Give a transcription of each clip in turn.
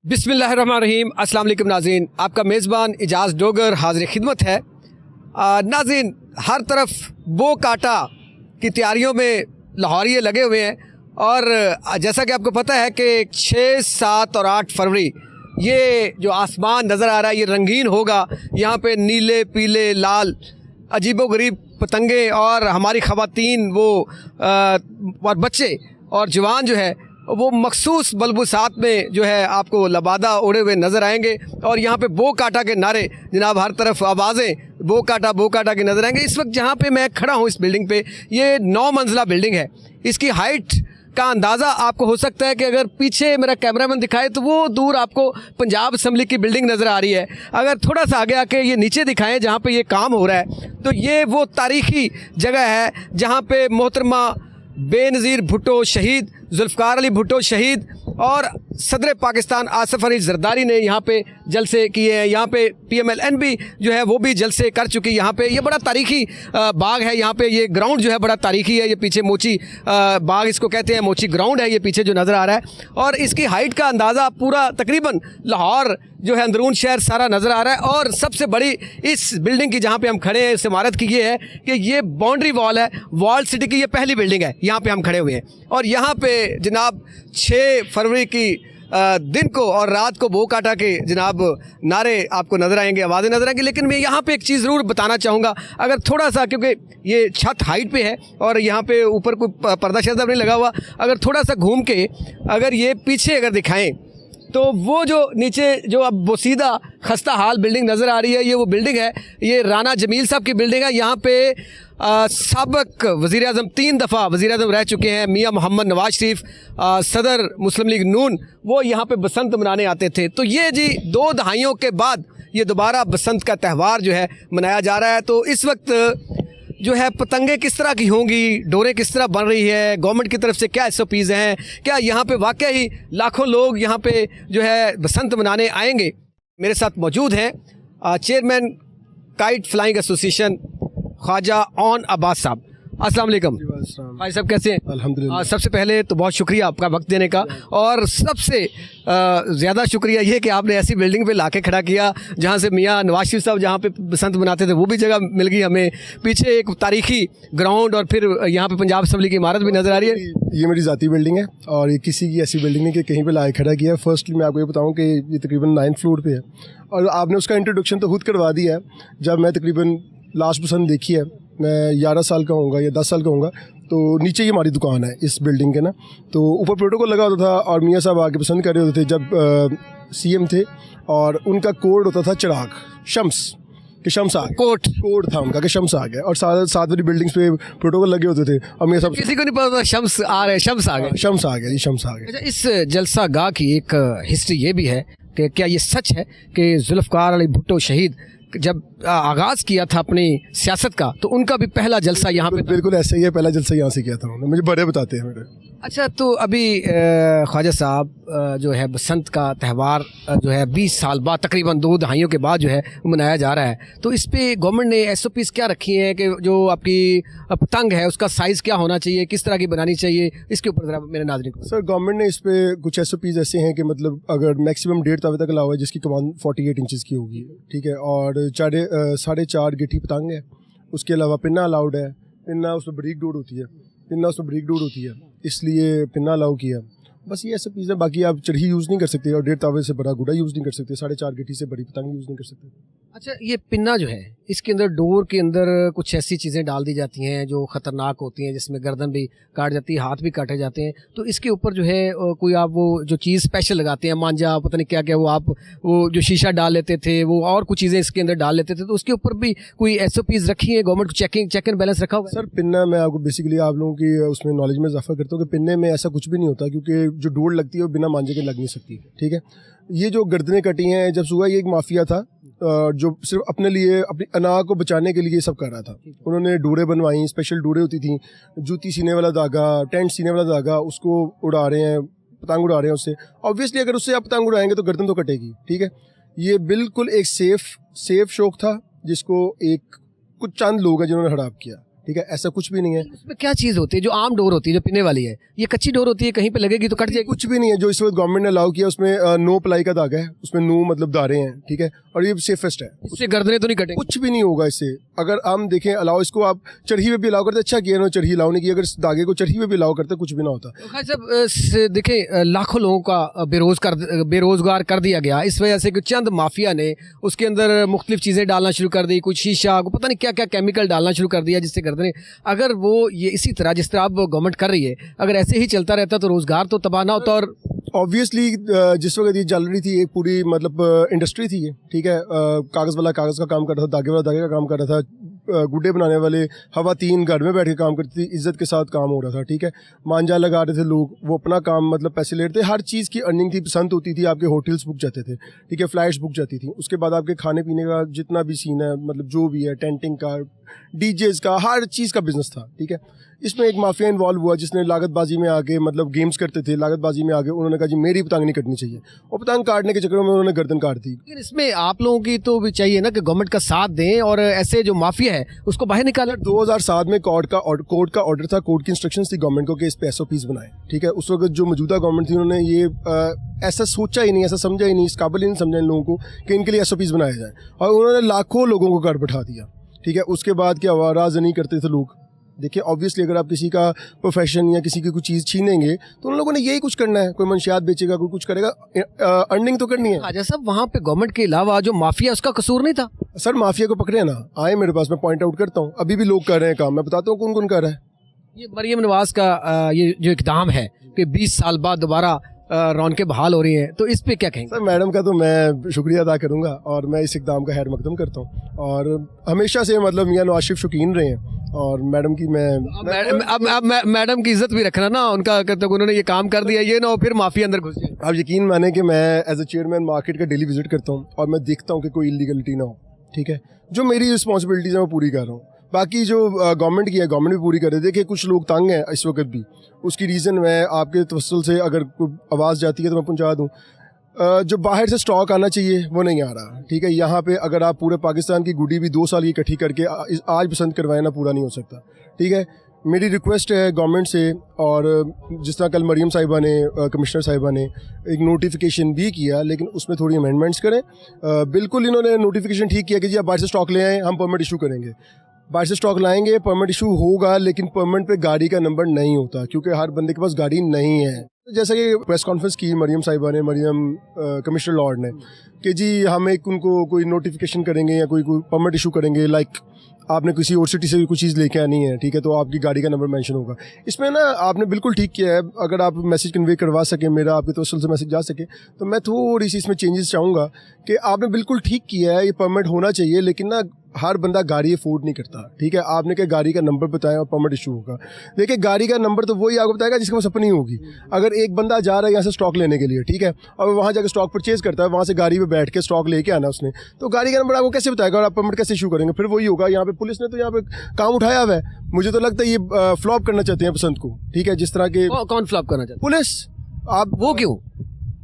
बिस्मिल्लाहिर्रहमानिर्रहीम। अस्सलाम वालेकुम नाज़रीन, आपका मेज़बान इजाज़ डोगर हाज़िर खिदमत है। नाज़रीन, हर तरफ बो काटा की तैयारियों में लाहौरिये लगे हुए हैं और जैसा कि आपको पता है कि 6, 7 और 8 फरवरी ये जो आसमान नज़र आ रहा है ये रंगीन होगा। यहाँ पे नीले, पीले, लाल अजीबोगरीब पतंगे और हमारी ख़वातीन और बच्चे और जवान जो है वो मखसूस बलबुसात में जो है आपको लबादा उड़े हुए नज़र आएंगे। और यहाँ पे बो काटा के नारे जनाब, हर तरफ आवाज़ें बो काटा के नज़र आएंगे। इस वक्त जहाँ पे मैं खड़ा हूँ इस बिल्डिंग पे, ये 9 मंजिला बिल्डिंग है। इसकी हाइट का अंदाज़ा आपको हो सकता है कि अगर पीछे मेरा कैमरामैन दिखाए तो वो दूर आपको पंजाब असम्बली की बिल्डिंग नज़र आ रही है। अगर थोड़ा सा आगे आके ये नीचे दिखाएं जहाँ पे ये काम हो रहा है तो ये वो तारीख़ी जगह है जहाँ पे मोहतरमा बेनज़ीर भुट्टो शहीद, जुल्फ़कार अली भुट्टो शहीद और सदर पाकिस्तान आसिफ अली ज़रदारी ने यहाँ पे जलसे किए हैं। यहाँ पे PMLN भी जो है वो भी जलसे कर चुकी है। यहाँ पे ये बड़ा तारीख़ी बाग है। यहाँ पे ये ग्राउंड जो है बड़ा तारीख़ी है। ये पीछे मोची बाग इसको कहते हैं, मोची ग्राउंड है ये पीछे जो नज़र आ रहा है। और इसकी हाइट का अंदाज़ा पूरा तकरीबन लाहौर जो है अंदरून शहर सारा नज़र आ रहा है। और सबसे बड़ी इस बिल्डिंग की जहाँ पे हम खड़े हैं, इस इमारत की ये है कि ये बाउंड्री वॉल है। वॉल सिटी की ये पहली बिल्डिंग है, यहाँ पे हम खड़े हुए हैं। और यहाँ पे जनाब 6 फरवरी की दिन को और रात को बो काटा के जनाब नारे आपको नज़र आएंगे, आवाज़ें नज़र आएंगी। लेकिन मैं यहाँ पे एक चीज़ ज़रूर बताना चाहूँगा, अगर थोड़ा सा, क्योंकि ये छत हाइट पे है और यहाँ पे ऊपर कोई पर्दा शर्दा नहीं लगा हुआ, अगर थोड़ा सा घूम के अगर ये पीछे अगर दिखाएं तो वो जो नीचे जो अब बोसीदा खस्ता हाल बिल्डिंग नज़र आ रही है, ये वो बिल्डिंग है, ये राना जमील साहब की बिल्डिंग है। यहाँ पे साबिक वज़ीर आज़म 3 दफ़ा वज़ीर आज़म रह चुके हैं, मियाँ मोहम्मद नवाज शरीफ, सदर मुस्लिम लीग नून, वो यहाँ पे बसंत मनाने आते थे। तो ये जी 2 दहाइयों के बाद ये दोबारा बसंत का त्यौहार जो है मनाया जा रहा है। तो इस वक्त जो है पतंगे किस तरह की होंगी, डोरें किस तरह बन रही है, गवर्नमेंट की तरफ से क्या SOPs हैं, क्या यहाँ पे वाकई लाखों लोग यहाँ पे जो है बसंत मनाने आएंगे। मेरे साथ मौजूद हैं chairman kite flying association Khwaja Aun Abbas साहब। अस्सलाम वालेकुम भाई साहब, कैसे हैं? अल्हम्दुलिल्लाह। सबसे पहले तो बहुत शुक्रिया आपका वक्त देने का, और सबसे ज़्यादा शुक्रिया ये कि आपने ऐसी बिल्डिंग पे लाके खड़ा किया जहाँ से मियाँ नवाज शरीफ साहब जहाँ पे बसंत मनाते थे वो भी जगह मिल गई हमें। पीछे एक तारीखी ग्राउंड और फिर यहाँ पे पंजाब असम्बली की इमारत भी नज़र आ रही है। ये मेरी ज़ाती बिल्डिंग है और ये किसी की ऐसी बिल्डिंग नहीं कि कहीं पे लाके खड़ा किया है। फर्स्टली मैं आपको ये बताऊँ कि ये तकरीबन 9th फ्लोर पे है और आपने उसका इंट्रोडक्शन तो खुद करवा दिया है। जब मैं तकरीबन लास्ट बसंत देखी है, मैं 11 साल का होऊंगा या 10 साल का होऊंगा, तो नीचे ही हमारी दुकान है इस बिल्डिंग के ना, तो ऊपर प्रोटोकॉल लगा होता था और मियाँ साहब आके पसंद कर रहे होते थे जब CM थे, और उनका कोड होता था चिराग शम्स कि शम्स आ गया, कोड था उनका कि शम्स आ गया। और 7 वाली बिल्डिंग्स पे प्रोटोकॉल लगे होते थे और मियाँ साहब किसी को नहीं पता था शम्स आ रहे, शम्स आ गए, शम्स आ गया जी, शम्स आ गया। अच्छा, इस जलसा गाह की एक हिस्ट्री ये भी है कि क्या ये सच है कि जुल्फ़कार अली भुट्टो शहीद जब आगाज़ किया था अपनी सियासत का तो उनका भी पहला जलसा यहाँ पे? बिल्कुल ऐसे ही है, पहला जलसा यहाँ से किया था उन्होंने, मुझे बड़े बताते हैं मेरे। अच्छा, तो अभी ख्वाजा साहब जो है बसंत का त्यौहार जो है 20 साल बाद, तकरीबन 2 दहाइयों के बाद जो है मनाया जा रहा है, तो इस पे गवर्नमेंट ने SOPs क्या रखी हैं कि जो आपकी पतंग है उसका साइज़ क्या होना चाहिए, किस तरह की बनानी चाहिए, इसके ऊपर ज़रा मेरे नाज़रीन को। सर, गवर्नमेंट ने इस पे कुछ SOPs ऐसे हैं कि मतलब अगर मैक्सिमम 1.5 तावे तक अलाउ है जिसकी कमान 48 इंचज़ की होगी, ठीक है, और 4.5 गिट्टी पतंग है। उसके अलावा पिन्ना अलाउड है, पिन्ना उसमें ब्रिक डोर होती है, इसलिए पिन्ना अलाउ किया। बस ये सब चीज़ें, बाकी आप चरही यूज़ नहीं कर सकते और 1.5 तावे से बड़ा गुड़ा यूज़ नहीं कर सकते, 4.5 गिट्टी से बड़ी पतंग यूज़ नहीं कर सकते। अच्छा, ये पिन्ना जो है इसके अंदर डोर के अंदर कुछ ऐसी चीज़ें डाल दी जाती हैं जो ख़तरनाक होती हैं, जिसमें गर्दन भी काट जाती है, हाथ भी काटे जाते हैं, तो इसके ऊपर जो है कोई आप वो जो चीज़ स्पेशल लगाते हैं, मांझा पता नहीं क्या क्या, वो आप वो जो शीशा डाल लेते थे वो और कुछ चीज़ें इसके अंदर डाल लेते थे, तो उसके ऊपर भी कोई SOPs रखी है गवर्नमेंट को, चेक एंड बैलेंस रखा हुआ है? सर, पिन्ना मैं आपको बेसिकली आप लोगों की उसमें नॉलेज में इजाफा करता हूँ कि पिन्ने में ऐसा कुछ भी नहीं होता, क्योंकि जो डोर लगती है वो बिना मांझे के लग नहीं सकती, ठीक है। ये जो गर्दनें कटी हैं, जब सुबह ये एक माफिया था जो सिर्फ अपने लिए, अपनी अना को बचाने के लिए सब कर रहा था। उन्होंने डोरे बनवाई, स्पेशल डोरे होती थी, जूती सीने वाला धागा, टेंट सीने वाला धागा, उसको उड़ा रहे हैं, पतंग उड़ा रहे हैं उससे। ऑब्वियसली अगर उससे आप पतंग उड़ाएंगे तो गर्दन तो कटेगी, ठीक है। ये बिल्कुल एक सेफ शौक था जिसको एक कुछ चंद लोग हैं जिन्होंने हड़प किया, ठीक है, ऐसा कुछ भी नहीं है। उसमें क्या चीज़ होती है जो आम डोर होती है जो पीने वाली है, ये कच्ची डोर होती है, कहीं पे लगेगी तो कट जाएगी? कुछ भी नहीं है। जो इस वक्त गवर्नमेंट ने अलाउ किया उसमें नो प्लाई का धागा है, उसमें नो मतलब दारे हैं, ठीक है, और ये सेफेस्ट है। इससे गर्दनें तो नहीं कटेंगी? कुछ भी नहीं होगा इससे। अगर हम देखें अलाउ इसको आप चरही में भी अलाउ करते, अच्छा किया ना, चरही अलाउ नहीं की, अगर इस धागे को चरही में भी अलाउ करते कुछ भी ना होता। तो खान साहब देखें लाखों लोगों का बेरोजगार कर दिया गया इस वजह से कि चंद माफिया ने उसके अंदर मुख्तलिफ चीज़ें डालना शुरू कर दी, कुछ शीशा को पता नहीं क्या क्या केमिकल डालना शुरू कर दिया जिससे गर्दनें, अगर वो ये इसी तरह जिस तरह अब गवर्नमेंट कर रही है अगर ऐसे ही चलता रहता तो रोजगार तो तबाह ना होता। और ऑब्वियसली जिस वक्त ये चल रही थी एक पूरी मतलब इंडस्ट्री थी ये, ठीक है, कागज़ वाला कागज़ का काम कर रहा था, धागे वाला धागे का काम कर रहा था, गुड्डे बनाने वाले हवा तीन घर में बैठ के काम करती थी, इज्जत के साथ काम हो रहा था, ठीक है, मांझा लगा रहे थे लोग, वो अपना काम मतलब पैसे ले रहे थे, हर चीज़ की अर्निंग थी, पसंद होती थी, आपके होटल्स बुक जाते थे, ठीक है, फ्लाइट्स बुक जाती थी, उसके बाद आपके खाने पीने का जितना भी सीन है मतलब जो भी है, टेंटिंग का, डीजेज़ का, हर चीज़ का बिजनेस था, ठीक है। इसमें एक माफिया इन्वॉल्व हुआ जिसने लागतबाजी में आके मतलब गेम्स करते थे, लागतबाजी में आके उन्होंने कहा जी मेरी पतंग नहीं कटनी चाहिए, और पतंग काटने के चक्कर में उन्होंने गर्दन काट दी। लेकिन इसमें आप लोगों की तो भी चाहिए ना कि गवर्नमेंट का साथ दें और ऐसे जो माफिया है उसको बाहर निकालें। 2007 में कोर्ट का ऑर्डर था, कोर्ट की इंस्ट्रक्शंस थी गवर्नमेंट को कि इस पे SOPs बनाए, ठीक है। उस वक्त जो मौजूदा गवर्नमेंट थी उन्होंने ये ऐसा सोचा ही नहीं, ऐसा समझा ही नहीं, इस काबिल ही नहीं समझा इन लोगों को कि इनके लिए SOPs बनाए जाए, और उन्होंने लाखों लोगों को घर बैठा दिया, ठीक है। उसके बाद क्या हुआ, राजनी करते थे लोग। देखिए ऑब्वियसली अगर आप किसी का प्रोफेशन या किसी की कोई चीज़ छीनेंगे तो उन लोगों ने यही कुछ करना है, कोई मंशियात बेचेगा, कोई कुछ करेगा, अर्निंग तो करनी है। खाजा साहब वहाँ पे गवर्नमेंट के अलावा जो माफिया उसका कसूर नहीं था? सर माफिया को पकड़े ना, आए मेरे पास, मैं पॉइंट आउट करता हूँ, अभी भी लोग कर रहे हैं काम, मैं बताता हूँ कौन कौन कर रहा है। ये मरियम नवाज का ये जो इक़दाम है कि 20 साल बाद दोबारा रौनकें बहाल हो रही हैं, तो इस पे क्या कहेंगे? सर मैडम का तो मैं शुक्रिया अदा करूंगा और मैं इस इक़दाम का खैर मकदम करता हूँ, और हमेशा से मतलब मियां नवाज शरीफ शौकीन रहे हैं, और मैडम की अब मैडम की इज्जत भी रखना ना, उनका कहते उन्होंने ये काम कर दिया, ये ना हो फिर माफिया अंदर घुस जाए। आप यकीन माने कि मैं एज ए चेयरमैन मार्केट का डेली विजिट करता हूँ और मैं देखता हूँ कि कोई इलीगलिटी ना हो, ठीक है। जो मेरी रिस्पॉन्सिबिलिटीज़ है मैं पूरी कर रहा हूँ, बाकी जो गवर्नमेंट की है गवर्नमेंट भी पूरी कर रही है। देखिए कुछ लोग तंग हैं इस वक्त भी, उसकी रीज़न मैं आपके तवस्सुल से अगर कोई आवाज़ जाती है तो मैं पहुँचा दूँ। जो बाहर से स्टॉक आना चाहिए वो नहीं आ रहा, ठीक है। यहाँ पे अगर आप पूरे पाकिस्तान की गुडी भी 2 साल की इकट्ठी करके आज पसंद करवाए ना, पूरा नहीं हो सकता, ठीक है। मेरी रिक्वेस्ट है गवर्नमेंट से, और जिस तरह कल मरियम साहिबा ने कमिश्नर साहिबा ने एक नोटिफिकेशन भी किया, लेकिन उसमें थोड़ी अमेंडमेंट्स करें। बिल्कुल इन्होंने नोटिफिकेशन ठीक किया कि जी आप बाहर से स्टॉक ले आएँ, हम परमिट इशू करेंगे। बाहर से स्टॉक लाएंगे, परमिट इशू होगा, लेकिन परमिट पे गाड़ी का नंबर नहीं होता, क्योंकि हर बंदे के पास गाड़ी नहीं है। जैसा कि प्रेस कॉन्फ्रेंस की मरियम साहिबा ने, मरियम कमिश्नर लॉर्ड ने, कि जी हम एक उनको कोई नोटिफिकेशन करेंगे या कोई परमिट इशू करेंगे, लाइक आपने किसी और सिटी से कोई चीज़ लेके आनी है, ठीक है, तो आपकी गाड़ी का नंबर मेंशन होगा। इसमें ना आपने बिल्कुल ठीक किया है, अगर आप मैसेज कन्वे करवा सकें, मेरा आपके तवस्सुल से मैसेज जा सके, तो मैं थोड़ी सी इसमें चेंजेस चाहूँगा कि आपने बिल्कुल ठीक किया है, ये परमिट होना चाहिए, लेकिन ना हर बंदा गाड़ी अफोर्ड नहीं करता, ठीक है। आपने क्या गाड़ी का नंबर बताया और परमिट इशू होगा। देखिए गाड़ी का नंबर तो वही आपको बताएगा जिसके पास अपनी होगी। अगर एक बंदा जा रहा है यहाँ से स्टॉक लेने के लिए, ठीक है, और वहाँ जाकर स्टॉक परचेज करता है, वहाँ से गाड़ी पे बैठ के स्टॉक लेके आना उसने, तो गाड़ी का नंबर आपको कैसे बताएगा और आप परमिट कैसे इशू करेंगे? फिर वही होगा। यहाँ पे पुलिस ने तो यहाँ पे काम उठाया हुआ है, मुझे तो लगता है ये फ्लॉप करना चाहते हैं पसंद को, ठीक है, जिस तरह के। कौन फ्लॉप करना चाहते? पुलिस। आप वो क्यों?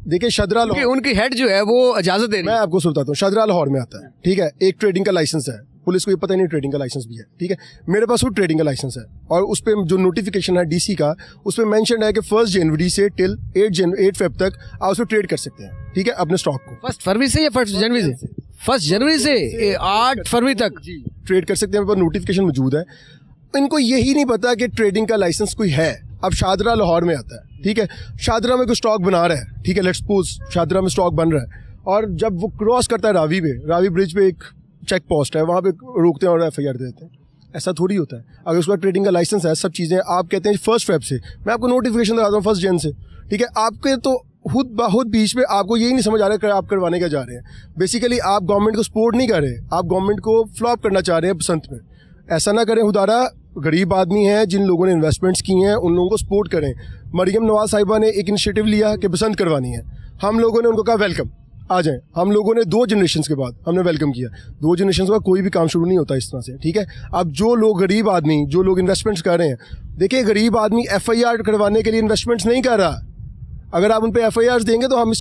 देखिए शदरा लाहौर, उनकी हेड जो है वो इजाजत दे रही है। मैं आपको बताता हूँ, शदरा लाहौर में आता है, ठीक है, एक ट्रेडिंग का लाइसेंस है, पुलिस को ये पता नहीं ट्रेडिंग का लाइसेंस भी है, ठीक है। मेरे पास वो ट्रेडिंग का लाइसेंस है, और उस पर जो नोटिफिकेशन है DC का, उस पर मैंशन है कि 1 जनवरी से टिल 8 फेब तक आप उसको ट्रेड कर सकते हैं, ठीक है, अपने स्टॉक को। 1 फरवरी से या 1 जनवरी से? 1 जनवरी से 8 फरवरी तक ट्रेड कर सकते हैं। मेरे पास नोटिफिकेशन मौजूद है। इनको यही नहीं पता कि ट्रेडिंग का लाइसेंस कोई है। अब शादरा लाहौर में आता है, ठीक है, शादरा में कोई स्टॉक बना रहा है, ठीक है, लेट्स सपोज शादरा में स्टॉक बन रहा है, और जब वो क्रॉस करता है रावी पे, रावी ब्रिज पे एक चेक पोस्ट है, वहाँ पे रोकते हैं और FIR दे देते हैं। ऐसा थोड़ी होता है। अगर उसका ट्रेडिंग का लाइसेंस है, सब चीज़ें, आप कहते हैं 1 फेब से, मैं आपको नोटिफिकेशन लगाता हूँ 1 जन से, ठीक है। आपके तो खुद बीच में आपको यही नहीं समझ आ रहा है कि आप करवाने क्या जा रहे हैं। बेसिकली आप गवर्नमेंट को सपोर्ट नहीं कर रहे, आप गवर्नमेंट को फ्लॉप करना चाह रहे हैं बसंत में। ऐसा ना करें खुदारा, गरीब आदमी हैं जिन लोगों ने इन्वेस्टमेंट्स की हैं, उन लोगों को सपोर्ट करें। मरियम नवाज साहिबा ने एक इनिशिएटिव लिया कि बसंत करवानी है, हम लोगों ने उनको कहा वेलकम, आ जाएं। हम लोगों ने 2 जनरेशन के बाद हमने वेलकम किया। 2 जनरेशन के बाद कोई भी काम शुरू नहीं होता इस तरह से, ठीक है। अब जो लोग गरीब आदमी, जो लोग इन्वेस्टमेंट्स कर रहे हैं, देखिए गरीब आदमी FIR करवाने के लिए इन्वेस्टमेंट्स नहीं कर रहा। अगर आप उन पर FIRs देंगे तो हम इस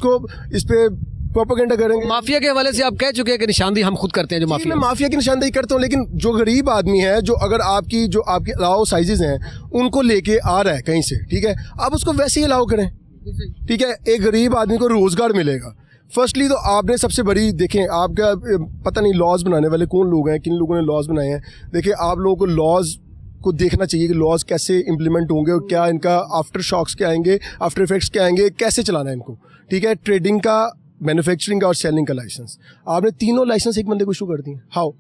पर प्रोपेगेंडा करेंगे। माफिया के हवाले से आप कह चुके हैं कि निशानदेही हम खुद करते हैं जो जी, माफिया। मैं माफिया की निशानदेही करता हूँ, लेकिन जो गरीब आदमी है, जो अगर जो आपके अलाउ साइजेस हैं उनको लेके आ रहा है कहीं से, ठीक है, आप उसको वैसे ही अलाउ करें, ठीक है। एक गरीब आदमी को रोजगार मिलेगा। फर्स्टली तो आपने सबसे बड़ी देखें, आपका पता नहीं लॉज बनाने वाले कौन लोग हैं, किन लोगों ने लॉज बनाए हैं। देखिए, आप लोगों को लॉज को देखना चाहिए कि लॉज कैसे इम्प्लीमेंट होंगे और क्या इनका आफ्टर शॉक्स क्या आएंगे, आफ्टर इफेक्ट्स क्या आएंगे, कैसे चलाना है इनको, ठीक है। ट्रेडिंग का, मैन्युफैक्चरिंग का और सेलिंग का लाइसेंस, आपने तीनों लाइसेंस एक बंदे को इशू कर दिए। हाउ?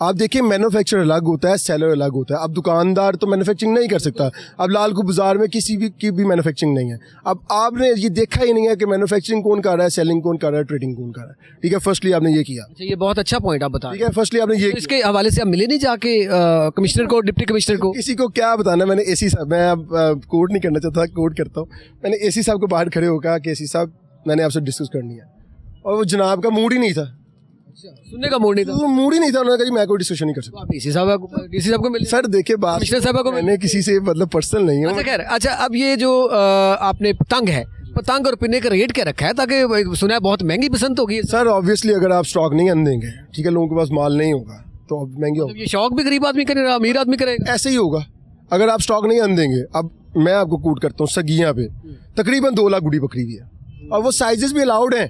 आप देखिए, मैन्युफैक्चर अलग होता है, सेलर अलग होता है। अब दुकानदार तो मैन्युफैक्चरिंग नहीं कर सकता। अब लालगू बाजार में किसी भी की भी मैन्युफैक्चरिंग नहीं है। अब आपने ये देखा ही नहीं है कि मैन्युफैक्चरिंग कौन कर रहा है, सेलिंग कौन कर रहा है, ट्रेडिंग कौन कर रहा है, ठीक है। फर्स्टली आपने ये किया, अच्छा, ये बहुत अच्छा पॉइंट आप बता ठीक है। फर्स्टली आपने ये तो इसके हवाले से आप मिले नहीं जाके कमिश्नर को, डिप्टी कमिश्नर को? किसी को क्या बताना। मैंने एसी साहब, मैं अब कोर्ट नहीं करना चाहता, कोर्ट करता हूँ। मैंने एसी साहब को बाहर खड़े होकर कि एसी साहब, मैंने आपसे डिस्कस करनी है, और वो जनाब का मूड ही नहीं था, सुनने का मूड नहीं था, तो मूड ही नहीं था। उन्होंने कहा जी मैं कोई डिस्कशन नहीं कर सकता। आप डीसी साहब को मिले? सर देखिए, बात कमिश्नर साहब को मैंने किसी से मतलब पर्सनल नहीं अच्छा है। खैर, अच्छा अब ये जो आपने पतंग है, पतंग और पिन्ने का रेट क्या रखा है, ताकि सुना है बहुत महंगी पसंद होगी? सर ऑब्वियसली अगर आप स्टॉक नहीं अन देंगे, ठीक है, लोगों के पास माल नहीं होगा तो अब महंगी होगी। ये शौक भी गरीब आदमी करेगा, अमीर आदमी करेगा? ऐसे ही होगा अगर आप स्टॉक नहीं अन देंगे। अब मैं आपको कोट करता हूँ, सगियाँ पे तकरीबन 2 लाख गुड़ी बकरी भी है, और वो साइजेस भी अलाउड हैं,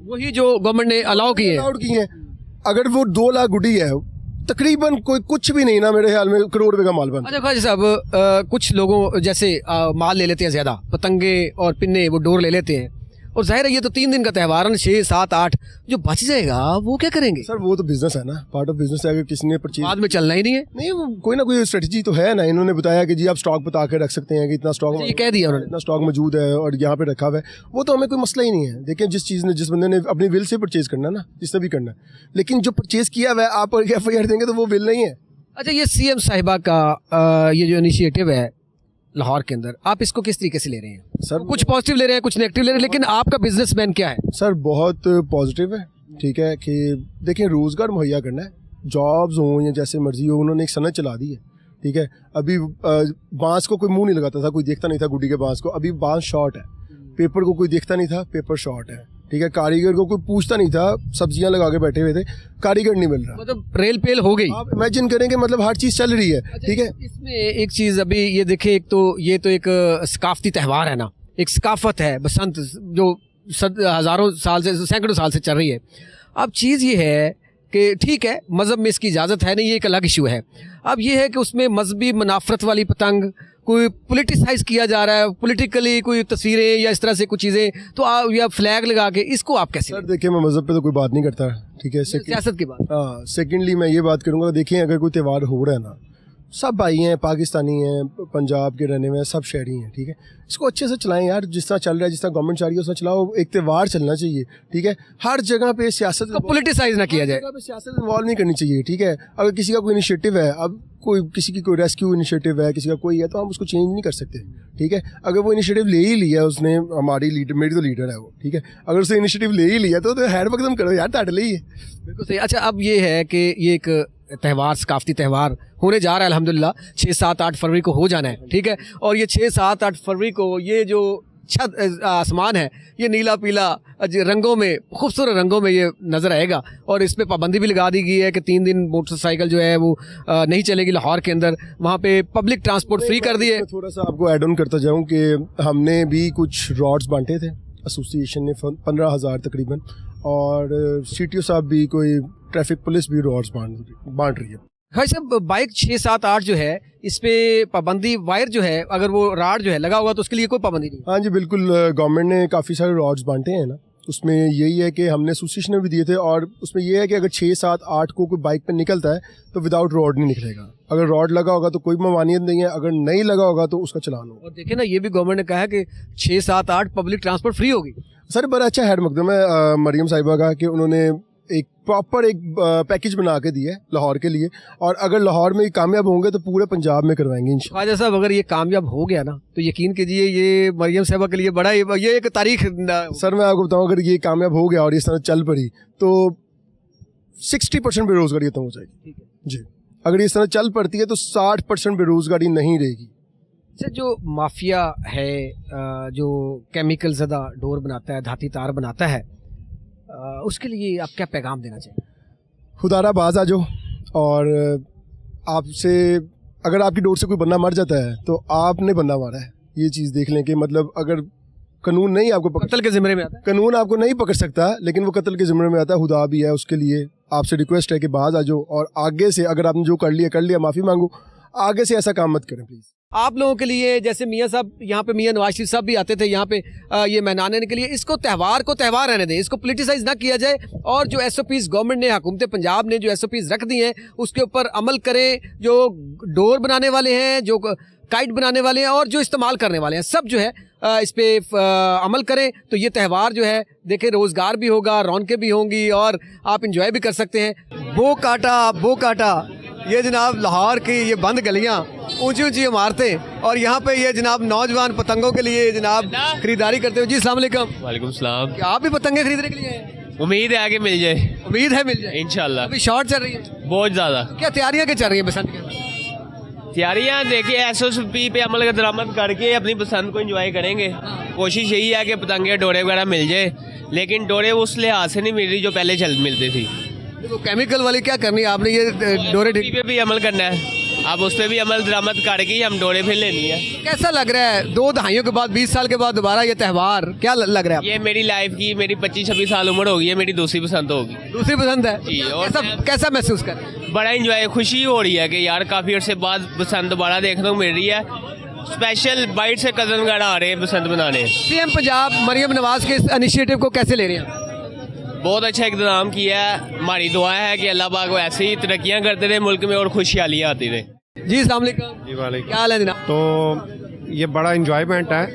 वही जो गवर्नमेंट ने अलाउ किए हैं। अलाउड की हैं। अगर वो 2 लाख गुड़ी है, तकरीबन कोई कुछ भी नहीं ना, मेरे ख्याल में करोड़ रुपए का माल बनता है। अच्छा ख्वाजा साहब, कुछ लोगों जैसे माल ले लेते हैं ज्यादा, पतंगे और पिन्ने वो डोर ले लेते हैं, और जाहिर है ये तो 3 दिन का त्यौहार है, 6, 7, 8 जो बच जाएगा वो क्या करेंगे? सर वो तो बिजनेस है ना, पार्ट ऑफ बिजनेस है। अगर किसी ने परचेज, बाद में चलना ही नहीं है। नहीं, वो कोई ना कोई स्ट्रेटजी तो है ना। इन्होंने बताया कि जी आप स्टॉक बता के रख सकते हैं कि इतना स्टॉक, ये कह दिया उन्होंने, इतना स्टॉक मौजूद है और यहाँ पे रखा हुआ है। वो तो हमें कोई मसला ही नहीं है। देखिए, जिस चीज़ ने, जिस बंदे ने अपनी विल से परचेज करना है ना, जिसने भी करना है, लेकिन जो परचेज किया हुआ है आप FIR देंगे तो वो विल नहीं है। अच्छा, ये CM साहिबा का ये जो इनिशिएटिव है लाहौर के अंदर, आप इसको किस तरीके से ले रहे हैं? सर कुछ पॉजिटिव ले रहे हैं, कुछ नेगेटिव ले रहे हैं, लेकिन आपका बिजनेसमैन क्या है? सर बहुत पॉजिटिव है, ठीक है, कि देखिए रोज़गार मुहैया करना है, जॉब्स हों या जैसे मर्जी हो। उन्होंने एक सनत चला दी है, ठीक है। अभी बांस को कोई मुंह नहीं लगाता था, कोई देखता नहीं था गुड्डी के बांस को, अभी बांस शॉर्ट है। पेपर को कोई देखता नहीं था, पेपर शॉर्ट है, ठीक है। कारीगर को कोई पूछता नहीं था, सब्जियां लगा के बैठे हुए थे, कारीगर नहीं मिल रहा। मतलब रेल पेल हो गई। आप इमेजिन करेंगे, मतलब हर चीज़ चल रही है, ठीक है। इसमें एक चीज अभी ये देखे, एक तो ये तो एक सकाफती त्यौहार है ना, एक सकाफत है बसंत, जो हजारों साल से, सैकड़ों साल से चल रही है। अब चीज़ ये है कि ठीक है, मज़हब में इसकी इजाज़त है नहीं, ये एक अलग इशू है। अब ये है कि उसमें मजहबी मुनाफरत वाली पतंग, कोई पोलिटिसाइज किया जा रहा है, पॉलिटिकली कोई तस्वीरें या इस तरह से कुछ चीज़ें, तो आप या फ्लैग लगा के, इसको आप कैसे? सर देखिए, मैं मज़हब पे तो कोई बात नहीं करता, ठीक है। सियासत की बात। हाँ, सेकेंडली मैं ये बात करूँगा, देखिए अगर कोई त्यौहार हो रहा है ना, सब भाई हैं, पाकिस्तानी हैं, पंजाब के रहने में, सब शहरी हैं, ठीक है। इसको अच्छे से चलाएं यार, जिस तरह चल रहा है, जिस तरह गवर्नमेंट चाह रही है उस तरह चलाओ। एक त्यौहार चलना चाहिए, ठीक है। हर जगह पे सियासत पोलिटिसाइज ना किया जाए, सियासत इन्वॉल्व नहीं करनी चाहिए, ठीक है। अगर किसी का कोई इनिशिएटिव है, अब कोई किसी की कोई रेस्क्यू इनिशिएटिव है, किसी का कोई है, तो हम उसको चेंज नहीं कर सकते, ठीक है। अगर वो इनिशिएटिव ले ही लिया उसने, हमारी लीडर, मेरी तो लीडर है वो, ठीक है, अगर उसने इनिशिएटिव ले ही लिया तो हैंड पकड़म करो यार, ताड़ ले ही है। बिल्कुल सही। अच्छा, अब ये है कि ये एक त्यौहार, सकाफती त्यौहार होने जा रहा है अल्हम्दुलिल्लाह, 6, 7, 8 फरवरी को हो जाना है, ठीक है। और ये 6, 7, 8 फरवरी को ये जो छत आसमान है, ये नीला पीला रंगों में, खूबसूरत रंगों में ये नज़र आएगा। और इस पर पाबंदी भी लगा दी गई है कि 3 दिन मोटरसाइकिल जो है वो नहीं चलेगी लाहौर के अंदर। वहाँ पे पब्लिक ट्रांसपोर्ट फ्री कर दिए। थोड़ा सा आपको ऐड ऑन करता जाऊँ कि हमने भी कुछ रॉड्स बांटे थे, एसोसिएशन ने 15,000 तकरीबन, और CTO साहब भी, कोई ट्रैफिक पुलिस भी रॉड्स बांट रही है। भाई साहब, बाइक 6, 7, 8 जो है, इस पे पाबंदी, वायर जो है, अगर वो राड जो है लगा होगा तो उसके लिए कोई पाबंदी नहीं? हाँ जी बिल्कुल, गवर्नमेंट ने काफ़ी सारे रॉड्स बांटे हैं ना, उसमें यही है कि हमने एसोसिएशन में भी दिए थे, और उसमें यह है कि अगर 6, 7, 8 को कोई बाइक पे निकलता है तो विदाउट रॉड नहीं निकलेगा। अगर रॉड लगा होगा तो कोई ममानियत नहीं है, अगर नहीं लगा होगा तो उसका चलान होगा। और देखिए ना, ये भी गवर्नमेंट ने कहा है कि 6, 7, 8 पब्लिक ट्रांसपोर्ट फ्री होगी। सर बड़ा अच्छा हेड मकदम है मरियम साहिबा का कि उन्होंने एक प्रॉपर एक पैकेज बना के दिया है लाहौर के लिए, और अगर लाहौर में कामयाब होंगे तो पूरे पंजाब में करवाएंगे इंशाल्लाह। ख्वाजा साहब, अगर ये कामयाब हो गया ना, तो यकीन कीजिए ये मरियम साहिबा के लिए बड़ा, ये एक तारीख। सर मैं आपको बताऊं, अगर ये कामयाब हो गया और इस तरह चल पड़ी तो 60% बेरोजगारी खत्म हो जाएगी जी। अगर इस तरह चल पड़ती है तो 60% बेरोजगारी नहीं रहेगी। अच्छा, जो माफिया है, जो केमिकल ज़दा डोर बनाता है, धाती तार बनाता है, उसके लिए आप क्या पैगाम देना चाहिए? खुदारा बाज आ जाओ, और आपसे अगर आपकी डोर से कोई बंदा मर जाता है तो आपने बंदा मारा है, ये चीज़ देख लें कि मतलब अगर कानून नहीं आपको कत्ल के ज़िम्मे में आता है, कानून आपको नहीं पकड़ सकता, लेकिन वो कत्ल के ज़िम्मे में आता है, खुदा भी है। उसके लिए आपसे रिक्वेस्ट है कि बाज आ जाओ, और आगे से अगर आपने जो कर लिया माफ़ी मांगो, आगे से ऐसा काम मत करें प्लीज़। आप लोगों के लिए जैसे मियाँ साहब यहाँ पे, मियाँ नवाज शरीफ साहब भी आते थे यहाँ पे ये मनाने के लिए, इसको त्यौहार को त्यौहार रहने दें, इसको पोलिटिसाइज ना किया जाए, और जो SOPs गवर्नमेंट ने, हुकूमत पंजाब ने जो SOPs रख दी हैं उसके ऊपर अमल करें। जो डोर बनाने वाले हैं, जो काइट बनाने वाले हैं, और जो इस्तेमाल करने वाले हैं, सब जो है इस पे अमल करें, तो ये त्यौहार जो है देखें रोज़गार भी होगा, रौनकें भी होंगी, और आप इंजॉय भी कर सकते हैं। बो काटा ये जनाब लाहौर की ये बंद गलियाँ, ऊंची ऊंची इमारतें, और यहाँ पे ये जनाब नौजवान पतंगों के लिए जनाब खरीदारी करते हो। जी अस्सलाम वालेकुम। वालेकुम सलाम। क्या आप भी पतंगे खरीदने के लिए हैं? उम्मीद है आगे मिल जाए, उम्मीद है मिल जाए इंशाल्लाह। अभी शॉर्ट चल रही है बहुत ज़्यादा क्या तैयारियां क्या चल रही है बसंत की? तैयारियां देखिए, SOP पे अमल का दरामद करके अपनी पसंद को एंजॉय करेंगे। कोशिश यही है कि पतंगे डोरे वगैरह मिल जाए, लेकिन डोरे उस लिहाज से नहीं मिल रही जो पहले मिलती थी। तो केमिकल वाली क्या करनी है आपने, ये डोरे ठीक पे भी अमल करना है, अब उस पर भी अमल दरामद करके ही हम डोरे फिर लेनी है। कैसा लग रहा है 2 दहाइयों के बाद, 20 साल के बाद दोबारा ये त्यौहार, क्या लग रहा है? ये मेरी लाइफ की, मेरी 25-26 साल उम्र होगी है, मेरी दूसरी पसंद होगी। दूसरी पसंद है जी, और कैसा महसूस कर रहे हैं? बड़ा इंजॉय, खुशी हो रही है कि यार काफ़ी अर्से बाद पसंद दोबारा देखने को मिल रही है। स्पेशल बाइट से कज़न वगैरह आ रहे हैं पसंद बनाने। CM पंजाब मरियम नवाज के इस इनिशिएटिव को कैसे ले रहे हैं? बहुत अच्छा इक़दाम किया है। हमारी दुआ है कि अल्लाह पाक ऐसे ही तरक्कियाँ करते रहे मुल्क में, और खुशहालियाँ आती रहे। जी अस्सलाम वालेकुम। जी वालेकुम। क्या हाल है जनाब? तो ये बड़ा इंजॉयमेंट है,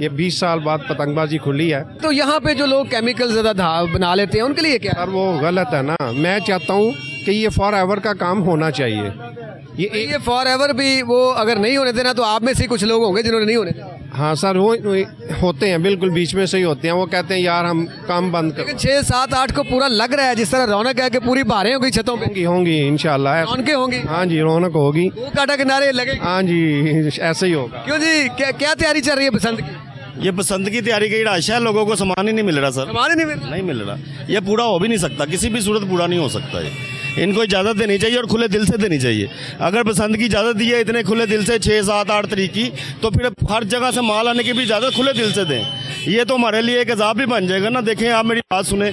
ये 20 साल बाद पतंगबाजी खुली है। तो यहाँ पे जो लोग केमिकल ज़्यादा बना लेते हैं उनके लिए क्या? सर वो गलत है ना, मैं चाहता हूँ कि ये फॉर एवर का काम होना चाहिए। ये फॉर एवर भी वो अगर नहीं होने देना, तो आप में से कुछ लोग होंगे जिन्होंने नहीं होने देना। हाँ सर, वो होते हैं, बिल्कुल बीच में से ही होते हैं, वो कहते हैं यार हम काम बंद कर। लेकिन 6, 7, 8 को पूरा लग रहा है जिस तरह रौनक है कि पूरी बारें होंगी छतों पे। होंगी इंशाल्लाह। रौनकें होंगी। हाँ जी, रौनक होगी। वो काटा किनारे लगे। हाँ जी, ऐसे ही होगा। क्यों जी, क्या तैयारी चल रही है बसंत की? ये बसंत की तैयारी की आशा है, लोगों को सामान ही नहीं मिल रहा सर, सामान ही नहीं मिल रहा। नहीं मिल रहा। ये पूरा हो भी नहीं सकता, किसी भी सूरत पूरा नहीं हो सकता है। इनको इजाज़त देनी चाहिए, और खुले दिल से देनी चाहिए। अगर बसंत की इजाज़त दी है इतने खुले दिल से 6, 7, 8 तारीख की, तो फिर हर जगह से माल आने की भी इजाज़त खुले दिल से दें। ये तो हमारे लिए एक अजाब भी बन जाएगा ना। देखें, आप मेरी बात सुने,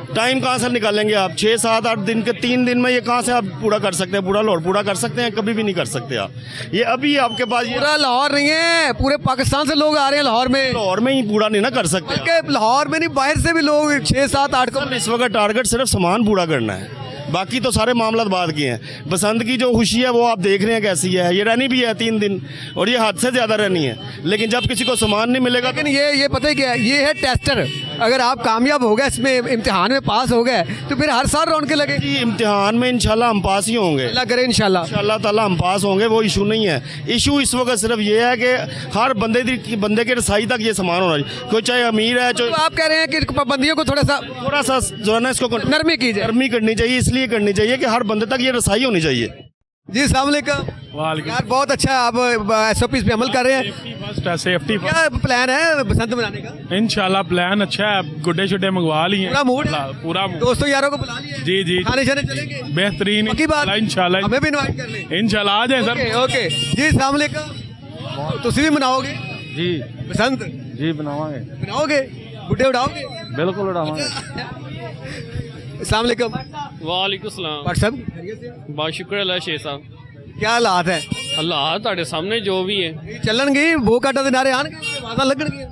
टाइम कहाँ से निकालेंगे आप? 6, 7, 8 दिन के 3 दिन में ये कहाँ से आप पूरा कर सकते हैं? पूरा लाहौर पूरा कर सकते हैं? कभी भी नहीं कर सकते आप। ये अभी आपके पास ये पूरा लाहौर नहीं है, पूरे पाकिस्तान से लोग आ रहे हैं लाहौर में। लाहौर में ही पूरा नहीं ना कर सकते। बल्कि लाहौर में नहीं, बाहर से भी लोग 6, 7, 8 को। इस वक्त टारगेट सिर्फ सामान पूरा करना है, बाकी तो सारे मामला बाद के हैं। बसंत की जो खुशी है वो आप देख रहे हैं कैसी है। ये रहनी भी है 3 दिन, और ये हद से ज़्यादा रहनी है। लेकिन जब किसी को सामान नहीं मिलेगा, लेकिन ये पता है क्या है, ये है टेस्टर। अगर आप कामयाब हो गए इसमें, इम्तिहान में पास हो गए, तो फिर हर साल रौनकें लगेगी। इम्तिहान में इंशाल्लाह हम पास ही होंगे, अल्लाह करे इंशाल्लाह। इंशाल्लाह ताला हम पास होंगे। वो इशू नहीं है। इशू इस वक्त सिर्फ ये है कि हर बंदे के रसाई तक ये सामान होना चाहिए, कोई चाहे अमीर है। तो आप कह रहे हैं कि पाबंदियों को थोड़ा सा जो है ना, इसको नरमी की जाए। नरमी करनी चाहिए, इसलिए करनी चाहिए कि हर बंदे तक ये रसाई होनी चाहिए। जी अस्सलाम वालेकुम। यार बहुत अच्छा है, आप SOPs पे अमल कर रहे हैं। सेफ्टी क्या प्लान है बसंत मनाने का? इंशाल्लाह प्लान अच्छा है, गुड्डे शुड्डे मंगवा लिए पूरा मूड है? पूरा मूड। दोस्तों यारों को बुला लिया? जी जी, खाने शाने चलेंगे? बेहतरीन पक्की बात? इंशाल्लाह हमें भी इनवाइट कर लें इंशाल्लाह आ जाए सर। ओके जी अस्सलाम वालेकुम। तुसी भी मनाओगे जी बसंत? जी बनावांगे, बनाओगे, बुड्ढे उड़ाओगे? बिल्कुल उड़ावांगे। अस्सलाम वालेकुम। वालेकुम सलाम। डॉक्टर साहब खैरियत से? बहुत शुक्र अल्लाह शेख साहब। क्या हालात है? अल्लाह ਤੁਹਾਡੇ ਸਾਹਮਣੇ ਜੋ ਵੀ ਹੈ ਚੱਲਣਗੇ ਬੋ ਕਾਟਾ ਦੇ ਨਾਰੇ ਆਣਗੇ, ਆਵਾਜ਼ਾਂ ਲੱਗਣਗੀਆਂ।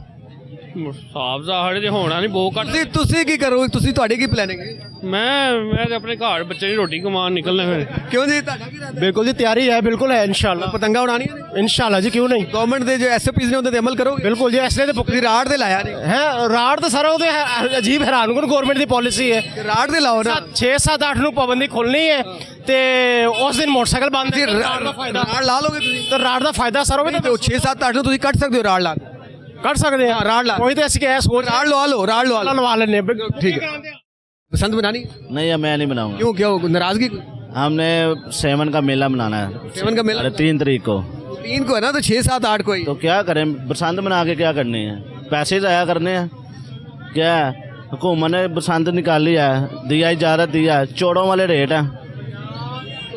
ਸਾਫ ਜ਼ਾਹਰ ਜੇ ਹੋਣਾ ਨਹੀਂ ਬਹੁਤ ਘੱਟ। ਤੁਸੀਂ ਕੀ ਕਰੋਗੇ? ਤੁਸੀਂ ਤੁਹਾਡੀ ਕੀ ਪਲੈਨਿੰਗ ਹੈ? ਮੈਂ ਤੇ ਆਪਣੇ ਘਰ ਬੱਚੇ ਦੀ ਰੋਟੀ ਕਮਾਉਣ ਨਿਕਲਣਾ ਫਿਰ। ਕਿਉਂ ਜੀ, ਤੁਹਾਡਾ ਕੀ ਰਹਿੰਦਾ? बिल्कुल जी, तैयारी है, बिल्कुल है इंशाल्लाह। ਪਤੰਗਾ ਉਡਾਣੀਆਂ ਨੇ? इंशाल्लाह जी, क्यों नहीं। ਗਵਰਨਮੈਂਟ ਦੇ ਜੋ SOPs ਨੇ ਉਹਦੇ ਤੇ ਅਮਲ ਕਰੋਗੇ? बिल्कुल जी, इसलिए तो ਤੁਸੀਂ ਰਾੜ ਦੇ ਲਾਇਆ ਨਹੀਂ? है राड़ तो सारा ਉਹਦੇ अजीब हैरान कौन गवर्नमेंट की पॉलिसी है। ਰਾੜ ਦੇ ਲਾਓ ਨਾ। 6, 7, 8 ਨੂੰ ਪਾਬੰਦੀ ਖੋਲਣੀ ਹੈ ਤੇ ਉਸ ਦਿਨ ਮੋਟਰਸਾਈਕਲ ਬੰਦ ਤੁਸੀਂ ਹੈ। ਰਾੜ ਦਾ ਫਾਇਦਾ, ਰਾੜ ਲਾ ਲੋਗੇ ਤੁਸੀਂ? ਤਾਂ ਰਾੜ ਦਾ ਫਾਇਦਾ ਸਰ ਹੋਵੇ ਤੇ 6, 7, 8 ਨੂੰ ਤੁਸੀਂ ਕੱਢ ਸਕਦੇ ਹੋ ਰਾੜ ਲਾ ਕੇ। ਕੱਢ ਸਕਦੇ ਹਾਂ, ਰਾੜ ਲਾ। ਕੋਈ ਤਾਂ ਅਸੀਂ ਕਿਹਾ ਸੋਚ ਰਾੜ ਲਵਾ ਲਓ, ਰਾੜ ਲਵਾ ਲਓ। ਲਵਾ ਲੈਣੇ ठीक है। बसंत मनानी? नहीं, मैं नहीं बनाऊंगा। क्यों, क्या हो, नाराजगी? हमने सेवन का मेला मनाना है। 7 का मेला 3 तारीख को। 3 को है ना, तो 6, 7, 8 को ही। तो क्या करें, बसंत मना के क्या करनी है? पैसे जाया करने हैं क्या? हुकूमत ने बसंत निकाली है, दिया इजाज़त दिया है, चौड़ों वाले रेट है।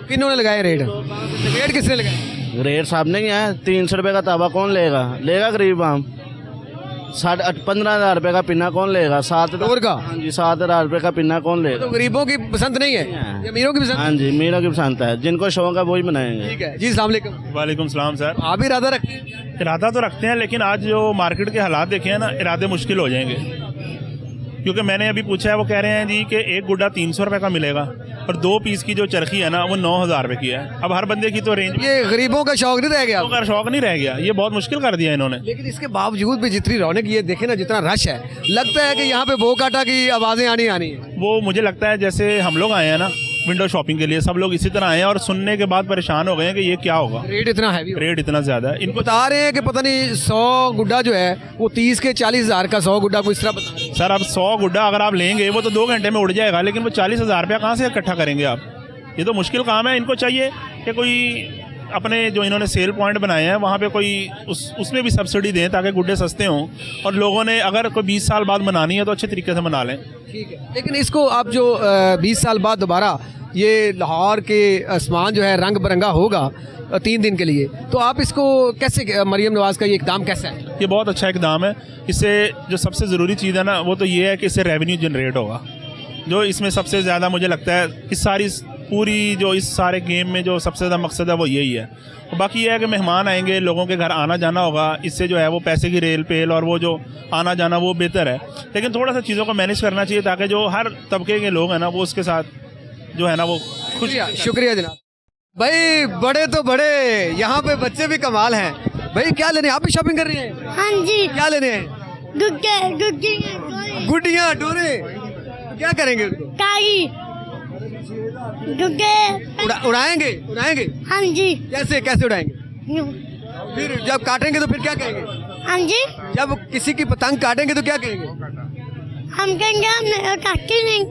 किन्होंने लगाए रेट? रेट किसने लगाए? रेट सामने ही है। 300 रुपये का ताबा कौन लेगा? लेगा गरीब आम। 15,000 रुपये का पिन्ना कौन लेगा? 7,000 का? हाँ जी, 7,000 रुपये का पिन्ना कौन लेगा? तो गरीबों की पसंद नहीं है, ये अमीरों की पसंद? हाँ जी, मीरों की पसंद है, जिनको शौक है वही बनाएंगे। ठीक है जी, अस्सलाम वालेकुम। वालेकुम सलाम सर। आप भी इरादा रखते हैं? इरादा तो रखते हैं, लेकिन आज जो मार्केट के हालात देखे हैं ना, इरादे मुश्किल हो जाएंगे। क्योंकि मैंने अभी पूछा है, वो कह रहे हैं जी कि एक गुड्डा 300 रुपये का मिलेगा और 2 पीस की जो चरखी है ना वो 9,000 रुपये की है। अब हर बंदे की तो रेंज, ये गरीबों का शौक नहीं रह गया? का शौक नहीं रह गया, ये बहुत मुश्किल कर दिया इन्होंने। लेकिन इसके बावजूद भी जितनी रौनक, ये देखे ना जितना रश है, लगता है कि यहाँ पे भो काटा की आवाज़ें आनी है। वो मुझे लगता है जैसे हम लोग आए हैं ना विंडो शॉपिंग के लिए, सब लोग इसी तरह आए हैं और सुनने के बाद परेशान हो गए हैं कि ये क्या होगा। रेट इतना हैवी, रेट इतना ज़्यादा है। इनको बता रहे हैं कि पता नहीं 100 गुड्डा जो है वो 30 के 40,000 का 100 गुड्डा को इस तरह बता रहे हैं। सर अब 100 गुड्डा अगर आप लेंगे वो तो 2 घंटे में उड़ जाएगा, लेकिन वो 40,000 रुपया कहाँ से इकट्ठा करेंगे आप? ये तो मुश्किल काम है। इनको चाहिए कि कोई अपने जो इन्होंने सेल पॉइंट बनाए हैं वहाँ पे कोई उसमें भी सब्सिडी दें ताकि गुड्डे सस्ते हों, और लोगों ने अगर कोई 20 साल बाद मनानी है तो अच्छे तरीके से मना लें। ठीक है, लेकिन इसको आप जो 20 साल बाद दोबारा ये लाहौर के आसमान जो है रंग बिरंगा होगा 3 दिन के लिए, तो आप इसको कैसे, मरियम नवाज़ का ये इकदाम कैसा है? ये बहुत अच्छा इकदाम है। इससे जो सबसे ज़रूरी चीज़ है ना वो तो ये है कि इससे रेवेन्यू जनरेट होगा, जो इसमें सबसे ज़्यादा मुझे लगता है इस सारी पूरी जो इस सारे गेम में जो सबसे ज़्यादा मकसद है वो यही है। और बाकी ये है कि मेहमान आएंगे, लोगों के घर आना जाना होगा, इससे जो है वो पैसे की रेल पेल और वो जो आना जाना वो बेहतर है। लेकिन थोड़ा सा चीज़ों को मैनेज करना चाहिए ताकि जो हर तबके के लोग हैं ना वो उसके साथ जो है ना वो खुश। शुक्रिया जनाब। भाई बड़े तो बड़े, यहाँ पे बच्चे भी कमाल हैं। भाई क्या लेने, आप भी शॉपिंग कर रही हैं? हाँ जी। क्या लेने हैं? गुड्डियाँ, डोरे। तो क्या करेंगे उनको? उड़ाएंगे? हाँ जी। कैसे उड़ाएंगे? फिर जब काटेंगे तो फिर क्या कहेंगे? हाँ जी। जब किसी की पतंग काटेंगे तो क्या कहेंगे? हम कहेंगे हमने काटी नहीं।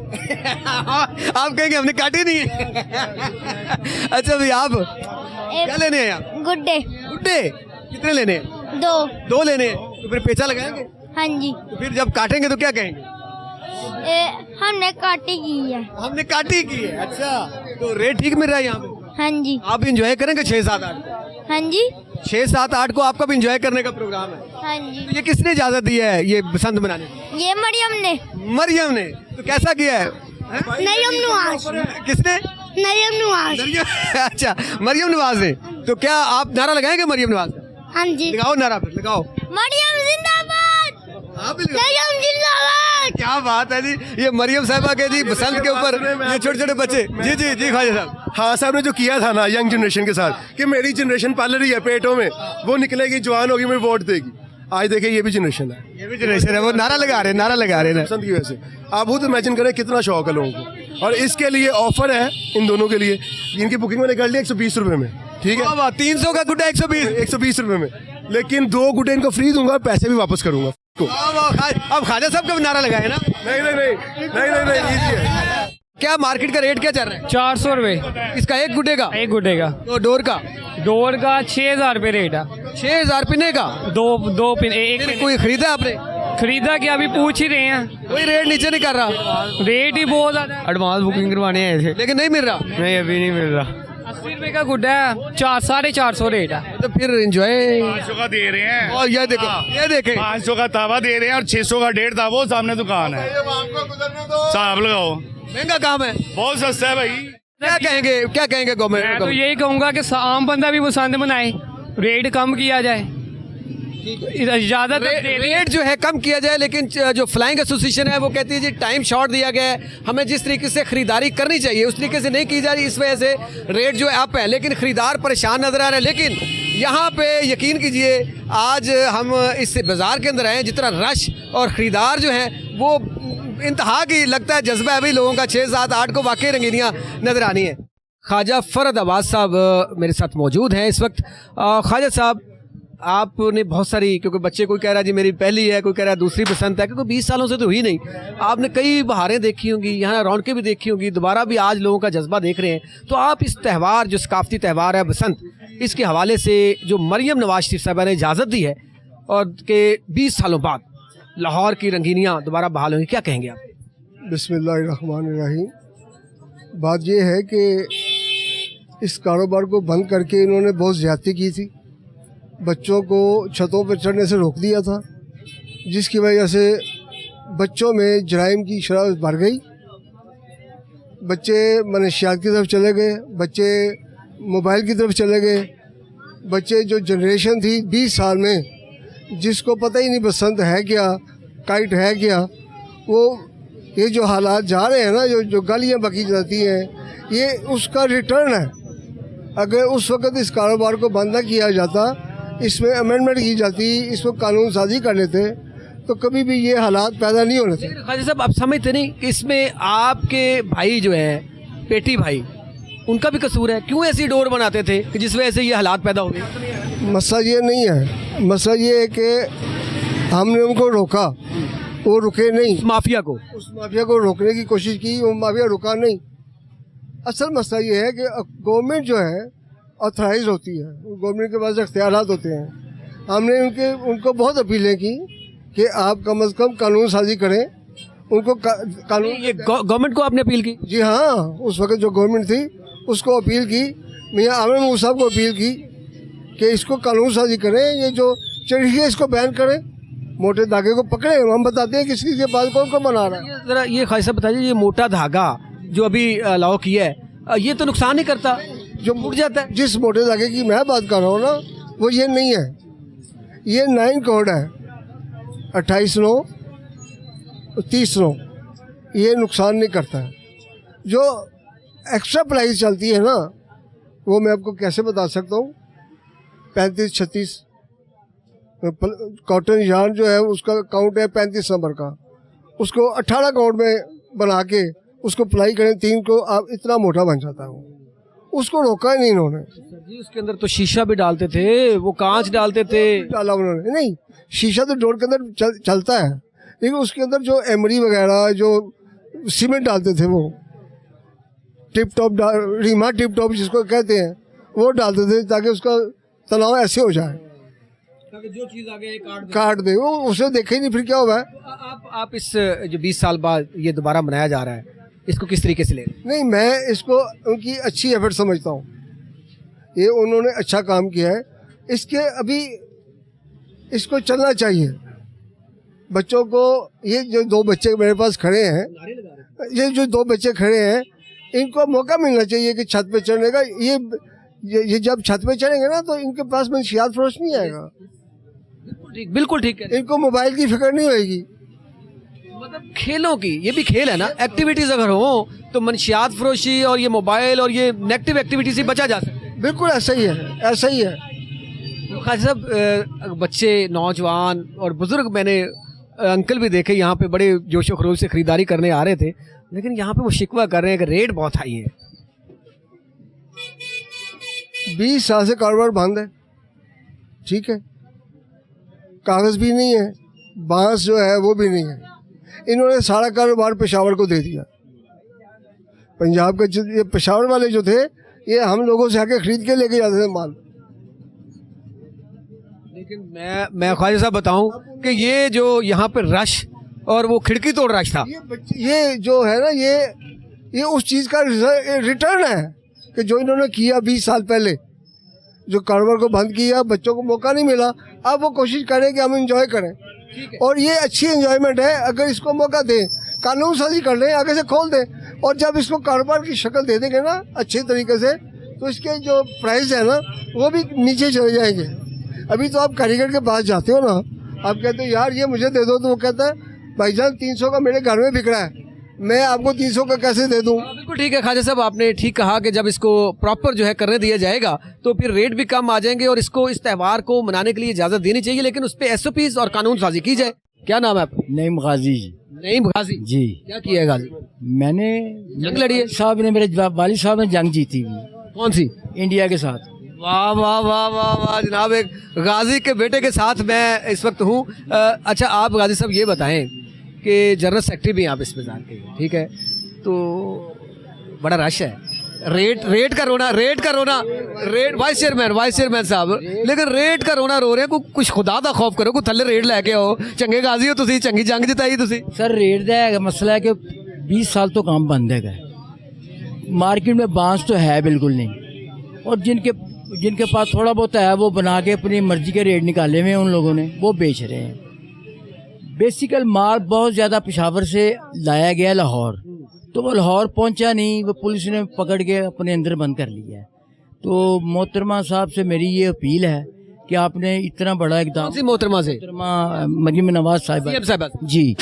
आप कहेंगे हमने काटी नहीं है। अच्छा भाई, आप क्या लेने हैं? आप गुड्डे। कितने लेने हैं? 2 लेने हैं। तो फिर पेचा लगाएंगे? हाँ जी। तो फिर जब काटेंगे तो क्या कहेंगे? हमने काटी की है। हमने काटी की है। अच्छा, तो रेट ठीक मिल रहा है यहाँ पे? हाँ जी। आप इंजॉय करेंगे 6, 7, 8? हाँ जी। 6, 7, 8 को आपका भी इंजॉय करने का प्रोग्राम है? हाँ जी। तो ये किसने इजाजत दी है ये बसंत मनाने की? ये मरियम ने। तो कैसा किया है? मरियम नवाज। किसने? मरियम नवाज। अच्छा, मरियम नवाज ने। तो क्या आप नारा लगाएंगे मरियम नवाज का? हाँ जी। लगाओ नारा, फिर लगाओ। मरियम जिंदाबाद। आप भी लगाओ। मरियम जिंदाबाद। क्या बात है जी, ये मरियम साहिबा के जी बसंत के ऊपर ये छोटे बच्चे। जी ख्वाजा साहब। हाँ साहब ने जो किया था ना यंग जनरेशन के साथ कि मेरी जनरेशन पाल रही है पेटों में, वो निकलेगी जवान होगी, मेरी वोट देगी। आज देखिए ये भी जनरेशन है, वो नारा लगा रहे हैं पसंद की वजह से। आप खुद इमेजिन करें कितना शौक है लोगों को। और इसके लिए ऑफर है इन दोनों के लिए, इनकी बुकिंग मैंने कर ली 120 रुपये में। ठीक है, 300 का गुड्डा 120 रुपये में, लेकिन 2 गुड्डे इनको फ्री दूंगा, पैसे भी वापस करूंगा। अब ख्वाजा साहब का भी नारा लगाए ना? नहीं। क्या मार्केट का रेट क्या चल रहा है? 400 रुपये इसका एक गुड्डे का? एक गुड्डे का। तो डोर का? डोर का 6,000 रुपये रेट है। 6,000 पिने का? दो पिन एक फिर कोई खरीदा आपने? खरीदा क्या, अभी पूछ ही रहे हैं। कोई रेट नीचे नहीं कर रहा? रेट ही बहुत ज्यादा। एडवांस बुकिंग करवाने आए थे लेकिन नहीं मिल रहा? नहीं, अभी नहीं मिल रहा। 80 रुपये का गुड्डा है, 450 रेट है। तो फिर एंजॉय 500 का दे रहे हैं और ये देखो, ये देखें 500 का तावा दे रहे हैं और 600 का 1.5 तावा सामने दुकान है। साहब लगाओ, महंगा काम है, बहुत सस्ता है भाई। क्या कहेंगे मैं गवर्नमेंट? तो यही कहूँगा कि आम बंदा भी बसंत मनाए, रेट कम किया जाए, ज्यादा रेट जो है कम किया जाए। लेकिन जो फ्लाइंग एसोसिएशन है वो कहती है जी टाइम शॉर्ट दिया गया है, हमें जिस तरीके से खरीदारी करनी चाहिए उस तरीके से नहीं की जा रही, इस वजह से रेट जो है अप है। लेकिन खरीदार परेशान नजर आ रहे हैं। लेकिन यहाँ पे यकीन कीजिए आज हम इस बाज़ार के अंदर आए, जितना रश और ख़रीदार जो हैं वो इंतहा की लगता है जज्बा है भाई लोगों का। 6, 7, 8 को वाकई रंगीनियाँ नज़र आनी है। ख्वाजा फ़रद अब्बास साहब मेरे साथ मौजूद हैं इस वक्त। ख्वाजा साहब, आपने बहुत सारी, क्योंकि बच्चे कोई कह रहा है जी मेरी पहली है, कोई कह रहा है दूसरी पसंद है, क्योंकि 20 सालों से तो हुई नहीं, आपने कई बहारें देखी होंगी, यहाँ रौनकें भी देखी होंगी, दोबारा भी आज लोगों का जज्बा देख रहे हैं। तो आप इस त्यौहार जो सकाफती त्यौहार है बसंत, इसके हवाले से जो मरियम नवाज शरीफ साहबा ने इजाज़त दी है और के 20 सालों बाद लाहौर की रंगीनियाँ दोबारा बहाल होंगी, क्या कहेंगे आप? बिस्मिल्लाहिर्रहमानिर्रहीम। बात ये है कि इस कारोबार को बंद करके इन्होंने बहुत ज़्यादती की थी, बच्चों को छतों पर चढ़ने से रोक दिया था, जिसकी वजह से बच्चों में जराइम की शरह बढ़ गई, बच्चे मनशियात की तरफ चले गए, बच्चे मोबाइल की तरफ चले गए, बच्चे जो जनरेशन थी 20 साल में जिसको पता ही नहीं बसंत है क्या, काइट है क्या, वो ये जो हालात जा रहे हैं ना, जो गलियाँ बकी जाती हैं, ये उसका रिटर्न है। अगर उस वक़्त इस कारोबार को बंद न किया जाता, इसमें अमेंडमेंट की जाती, इसको कानून साजी कर लेते, तो कभी भी ये हालात पैदा नहीं होने थे। खाजी साहब, आप समझते नहीं कि इसमें आपके भाई जो हैं, पेटी भाई, उनका भी कसूर है? क्यों ऐसी डोर बनाते थे कि जिस वजह से ये हालात पैदा हो गए? मसला ये नहीं है, मसला ये है कि हमने उनको रोका, वो रुके नहीं। उस माफिया को रोकने की कोशिश की, वो माफिया रुका नहीं। असल मसला ये है कि गवर्नमेंट जो है ऑथराइज होती है, गवर्नमेंट के पास इख्तियारात होते हैं। हमने उनको बहुत अपीलें की कि आप कम अज़ कम कानून साजी करें, उनको कानून। ये गवर्नमेंट को आपने अपील की? जी हाँ, उस वक्त जो गवर्नमेंट थी उसको अपील की, मियाँ आमिर मूसा साहब को अपील की कि इसको कानून साजी करें, ये जो चरखी है इसको बैन करें, मोटे धागे को पकड़े। हम बताते हैं किसी के पास कौन को बना रहा है। ज़रा ये खाजी साहब बताइए, ये मोटा धागा जो अभी लॉ किया है, ये तो नुकसान नहीं करता, जो मुड़ जाता है? जिस मोटे धागे की मैं बात कर रहा हूँ ना, वो ये नहीं है, ये 9 कोड है, 28/9, 30/9, ये नुकसान नहीं करता है। जो एक्स्ट्रा प्राइस चलती है ना, वो मैं आपको कैसे बता सकता हूँ, 35-36 कॉटन यार्न जो है उसका काउंट है 35 नंबर का, उसको 18 काउंट में बना के उसको प्लाई करें 3 को, आप इतना मोटा बन जाता है वो, उसको रोका ही नहीं इन्होंने। जी, उसके अंदर तो शीशा भी डालते थे, वो कांच डालते थे। डाला उन्होंने नहीं, शीशा तो डोर के अंदर चलता है, लेकिन उसके अंदर जो एमरी वगैरह जो सीमेंट डालते थे, वो टिप टॉप रीमा टिप टॉप जिसको कहते हैं, वो डालते थे ताकि उसका तनाव ऐसे हो जाए, ताकि जो चीज़ आगे काट दे। वो उसे देखे ही नहीं, फिर क्या हुआ है। आप इस जो 20 साल बाद ये दोबारा मनाया जा रहा है, इसको किस तरीके से ले रहे हैं? नहीं, मैं इसको उनकी अच्छी एफर्ट समझता हूँ, ये उन्होंने अच्छा काम किया है। इसके अभी इसको चलना चाहिए। बच्चों को, ये जो 2 बच्चे मेरे पास खड़े हैं, ये जो 2 बच्चे खड़े हैं, इनको मौका मिलना चाहिए कि छत पे चढ़ने का। ये जब छत पे चढ़ेंगे ना, तो इनके पास मंशियात फरोश नहीं आएगा। बिल्कुल ठीक है। इनको मोबाइल की फिक्र नहीं होगी। मतलब खेलों की, ये भी खेल है ना, एक्टिविटीज अगर हो तो मंशियात फरोशी और ये मोबाइल और ये नेगेटिव एक्टिविटी से बचा जा सकता है। बिल्कुल ऐसा ही है, ऐसा ही है। तो खाजी साहब, बच्चे, नौजवान और बुजुर्ग, मैंने अंकल भी देखे यहाँ पे बड़े जोशो खरोश से खरीदारी करने आ रहे थे, लेकिन यहाँ पे वो शिकवा कर रहे हैं कि रेट बहुत हाई है। 20 साल से कारोबार बंद है, ठीक है, कागज़ भी नहीं है, बांस जो है वो भी नहीं है। इन्होंने सारा कारोबार पेशावर को दे दिया। पंजाब के ये पेशावर वाले जो थे, ये हम लोगों से आके खरीद के लेके जाते थे माल। लेकिन मैं ख्वाजा साहब बताऊं कि ये जो यहाँ पे रश और वो खिड़की तोड़ रश था, ये जो है ना, ये उस चीज़ का रिटर्न है कि जो इन्होंने किया 20 साल पहले, जो कारोबार को बंद किया, बच्चों को मौका नहीं मिला, अब वो कोशिश करें कि हम इंजॉय करें, और ये अच्छी एंजॉयमेंट है। अगर इसको मौका दें, कानून साजी कर लें, आगे से खोल दें, और जब इसको कारोबार की शक्ल दे देंगे ना अच्छे तरीके से, तो इसके जो प्राइस है ना, वो भी नीचे चले जाएंगे। अभी तो आप कारीगर के पास जाते हो ना, आप कहते हो यार ये मुझे दे दो, तो वो कहता है भाईजान 300 का मेरे घर में बिक रहा है, मैं आपको 300 का कैसे दे दूं। बिल्कुल ठीक है ख्वाजा साहब, आपने ठीक कहा कि जब इसको प्रॉपर जो है करने दिया जाएगा तो फिर रेट भी कम आ जाएंगे, और इसको, इस त्यौहार को मनाने के लिए इजाज़त देनी चाहिए, लेकिन उस पर SOPs और कानून साजी की जाए। क्या नाम है आपका? नईम गाजी नईम गाजी जी। क्या किया है गाजी? मैंने जंग लड़ी है? साहब ने, मेरे वालिद साहब ने जंग जीती हुई। कौन सी? इंडिया के साथ। वाह वाह वाह वाह वाह जनाब, एक गाजी के बेटे के साथ मैं इस वक्त हूँ। अच्छा, आप गाजी साहब ये बताएं कि जनरल सेक्रेटरी भी आप इस बाजार के, ठीक है, तो बड़ा रश है, रेट का रोना वाइस चेयरमैन साहब, लेकिन रेट का रोना रो रहे हैं। कुछ खुदा दा खौफ करो, कोई थल्ले रेट लैके आओ। चंगे गाजी हो तुसी, चंगी जंग जिताई तुसी। सर रेट का मसला है कि 20 साल तो काम बंद है, मार्केट में बांस तो है बिल्कुल नहीं, और जिनके पास थोड़ा बहुत है वो बना के अपनी मर्जी के रेट निकाले हुए हैं उन लोगों ने, वो बेच रहे हैं। बेसिकल माल बहुत ज़्यादा पेशावर से लाया गया लाहौर, तो वो लाहौर पहुंचा नहीं, वो पुलिस ने पकड़ के अपने अंदर बंद कर लिया है। तो मोहतरमा साहब से मेरी ये अपील है कि आपने इतना बड़ा इकदाम, मोहतरमा मरीम नवाज साहिबा जी,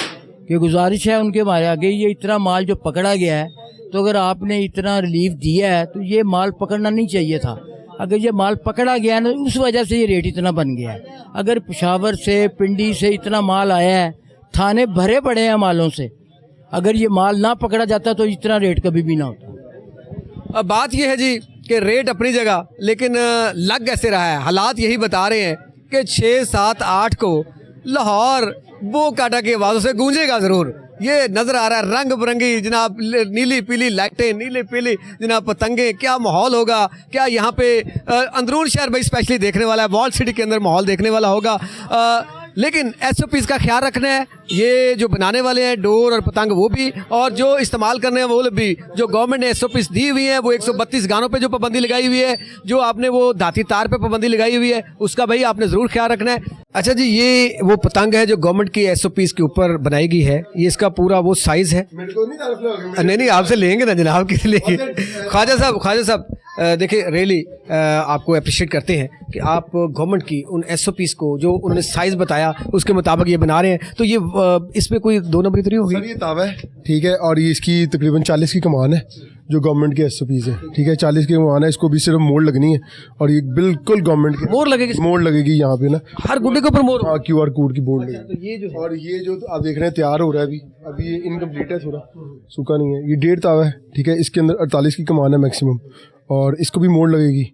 ये गुजारिश है उनके हमारे आगे, ये इतना माल जो पकड़ा गया है, तो अगर आपने इतना रिलीफ दिया है तो ये माल पकड़ना नहीं चाहिए था। अगर ये माल पकड़ा गया ना, उस वजह से ये रेट इतना बन गया है। अगर पेशावर से, पिंडी से इतना माल आया है, थाने भरे पड़े हैं मालों से, अगर ये माल ना पकड़ा जाता तो इतना रेट कभी भी ना होता। अब बात ये है जी कि रेट अपनी जगह, लेकिन लग कैसे रहा है, हालात यही बता रहे हैं कि 6, 7, 8 को लाहौर वो काटा की आवाज़ों से गूंजेगा ज़रूर। ये नजर आ रहा है रंग बिरंगी जनाब, नीली पीली लाइटें, नीली पीली जनाब पतंगे, क्या माहौल होगा। क्या यहाँ पे अंदरून शहर भाई स्पेशली देखने वाला है, वॉल सिटी के अंदर माहौल देखने वाला होगा। लेकिन SOPs का ख्याल रखना है, ये जो बनाने वाले हैं डोर और पतंग वो भी, और जो इस्तेमाल करने हैं वो भी। जो गवर्नमेंट ने SOPs दी हुई है, वो 132 गानों पे जो पाबंदी लगाई हुई है, जो आपने वो धाती तार पे पाबंदी लगाई हुई है, उसका भाई आपने ज़रूर ख्याल रखना है। अच्छा जी, ये वो पतंग है जो गवर्नमेंट की SOPs के ऊपर बनाई गई है, ये इसका पूरा वो साइज़ है। नहीं आपसे लेंगे ना जनाब, किस लेंगे। ख्वाजा साहब देखिए, रियली आपको अप्रिशिएट करते हैं कि आप गवर्नमेंट की उन SOPs को जो उन्होंने साइज़ बताया उसके मुताबिक ये बना रहे हैं। तो ये इसमें कोई 2 नंबरी तो नहीं होगी? सर ये तावा है, ठीक है, और ये इसकी तकरीबन 40 की कमान है जो गवर्नमेंट के SOPs है, ठीक है, 40 की कमान है। इसको भी सिर्फ मोड़ लगनी है, और ये बिल्कुल गवर्नमेंट की मोड़ लगेगी यहाँ पे ना, हर गुड्डे के ऊपर मोड़, QR कोड की बोर्ड लगेगी। और ये जो आप देख रहे हैं तैयार हो रहा है अभी ये इनकम्प्लीट है, थोड़ा सूखा नहीं है। ये 1.5 तावा है, ठीक है, इसके अंदर 48 की कमान है मैक्सिमम, और इसको भी मोड़ लगेगी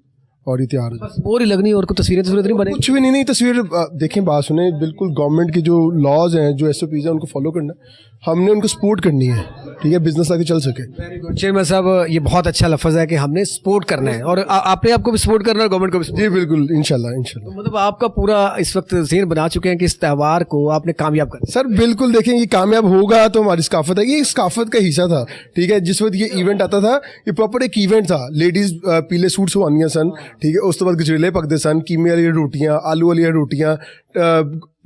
और ये तैयार हो जाए। मोड़ ही लगनी, और कोई तस्वीरें नहीं बनेगी, कुछ भी नहीं। तस्वीर देखें, बात सुने, बिल्कुल गवर्नमेंट के जो लॉज हैं, जो SOPs हैं, उनको फॉलो करना है, हमने उनको सपोर्ट करनी है, ठीक है, बिजनेस आगे चल सके। वेरी गुड चेयरमैन साहब, ये बहुत अच्छा लफ्ज़ है कि हमने सपोर्ट करना है, और आपने आपको भी सपोर्ट करना है, गवर्नमेंट को भी। जी बिल्कुल, इंशाल्लाह। तो मतलब आपका पूरा इस वक्त ज़हन बना चुके हैं कि इस त्यौहार को आपने कामयाब करना। सर बिल्कुल, देखें, ये कामयाब होगा तो हमारी सकाफत है, ये सकाफत का हिस्सा था, ठीक है। जिस वक्त ये इवेंट आता था, ये प्रॉपर एक इवेंट था। लेडीज़ पीले सूट सवानियां सन, ठीक है, उस तो बाद गजरेले पकते सन, कीमे वाली रोटियां, आलू वाली रोटियां,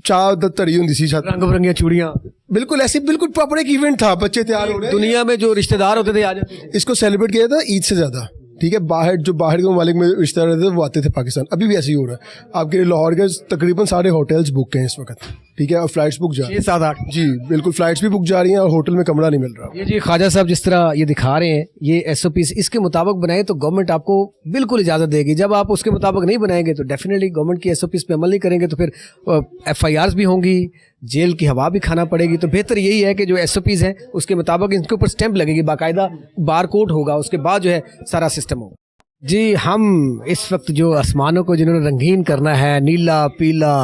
चाह धड़ी होंगी सी, रंग बिरंगियां चूड़ियां, बिल्कुल ऐसी, बिल्कुल प्रॉपर एक इवेंट था। बच्चे तैयार हो रहे, दुनिया में जो रिश्तेदार होते थे आ जाते थे। इसको सेलिब्रेट किया था ईद से ज़्यादा, ठीक है। बाहर के ममालिक में रिश्तेदार रहते थे वो आते थे पाकिस्तान। अभी भी ऐसे ही हो रहा है। आपके लाहौर के तकरीबन सारे होटल्स बुक हैं इस वक्त, ठीक है, और फ्लाइट्स बुक जा रही हैं 7, 8 जी बिल्कुल, फ्लाइट्स भी बुक जा रही हैं, और होटल में कमरा नहीं मिल रहा। ये जी ख्वाजा साहब जिस तरह ये दिखा रहे हैं, ये SOPs इसके मुताबिक बनाए तो गवर्नमेंट आपको बिल्कुल इजाज़त देगी। जब आप उसके मुताबिक नहीं बनाएंगे तो डेफिनेटली गवर्नमेंट की SOPs पे अमल नहीं करेंगे तो फिर FIRs भी होंगी, जेल की हवा भी खाना पड़ेगी। तो बेहतर यही है कि जो SOPs हैं उसके मुताबिक इनके ऊपर स्टैंप लगेगी, बाकायदा बारकोड होगा, उसके बाद जो है सारा सिस्टम होगा। जी, हम इस वक्त जो आसमानों को जिन्होंने रंगीन करना है, नीला, पीला,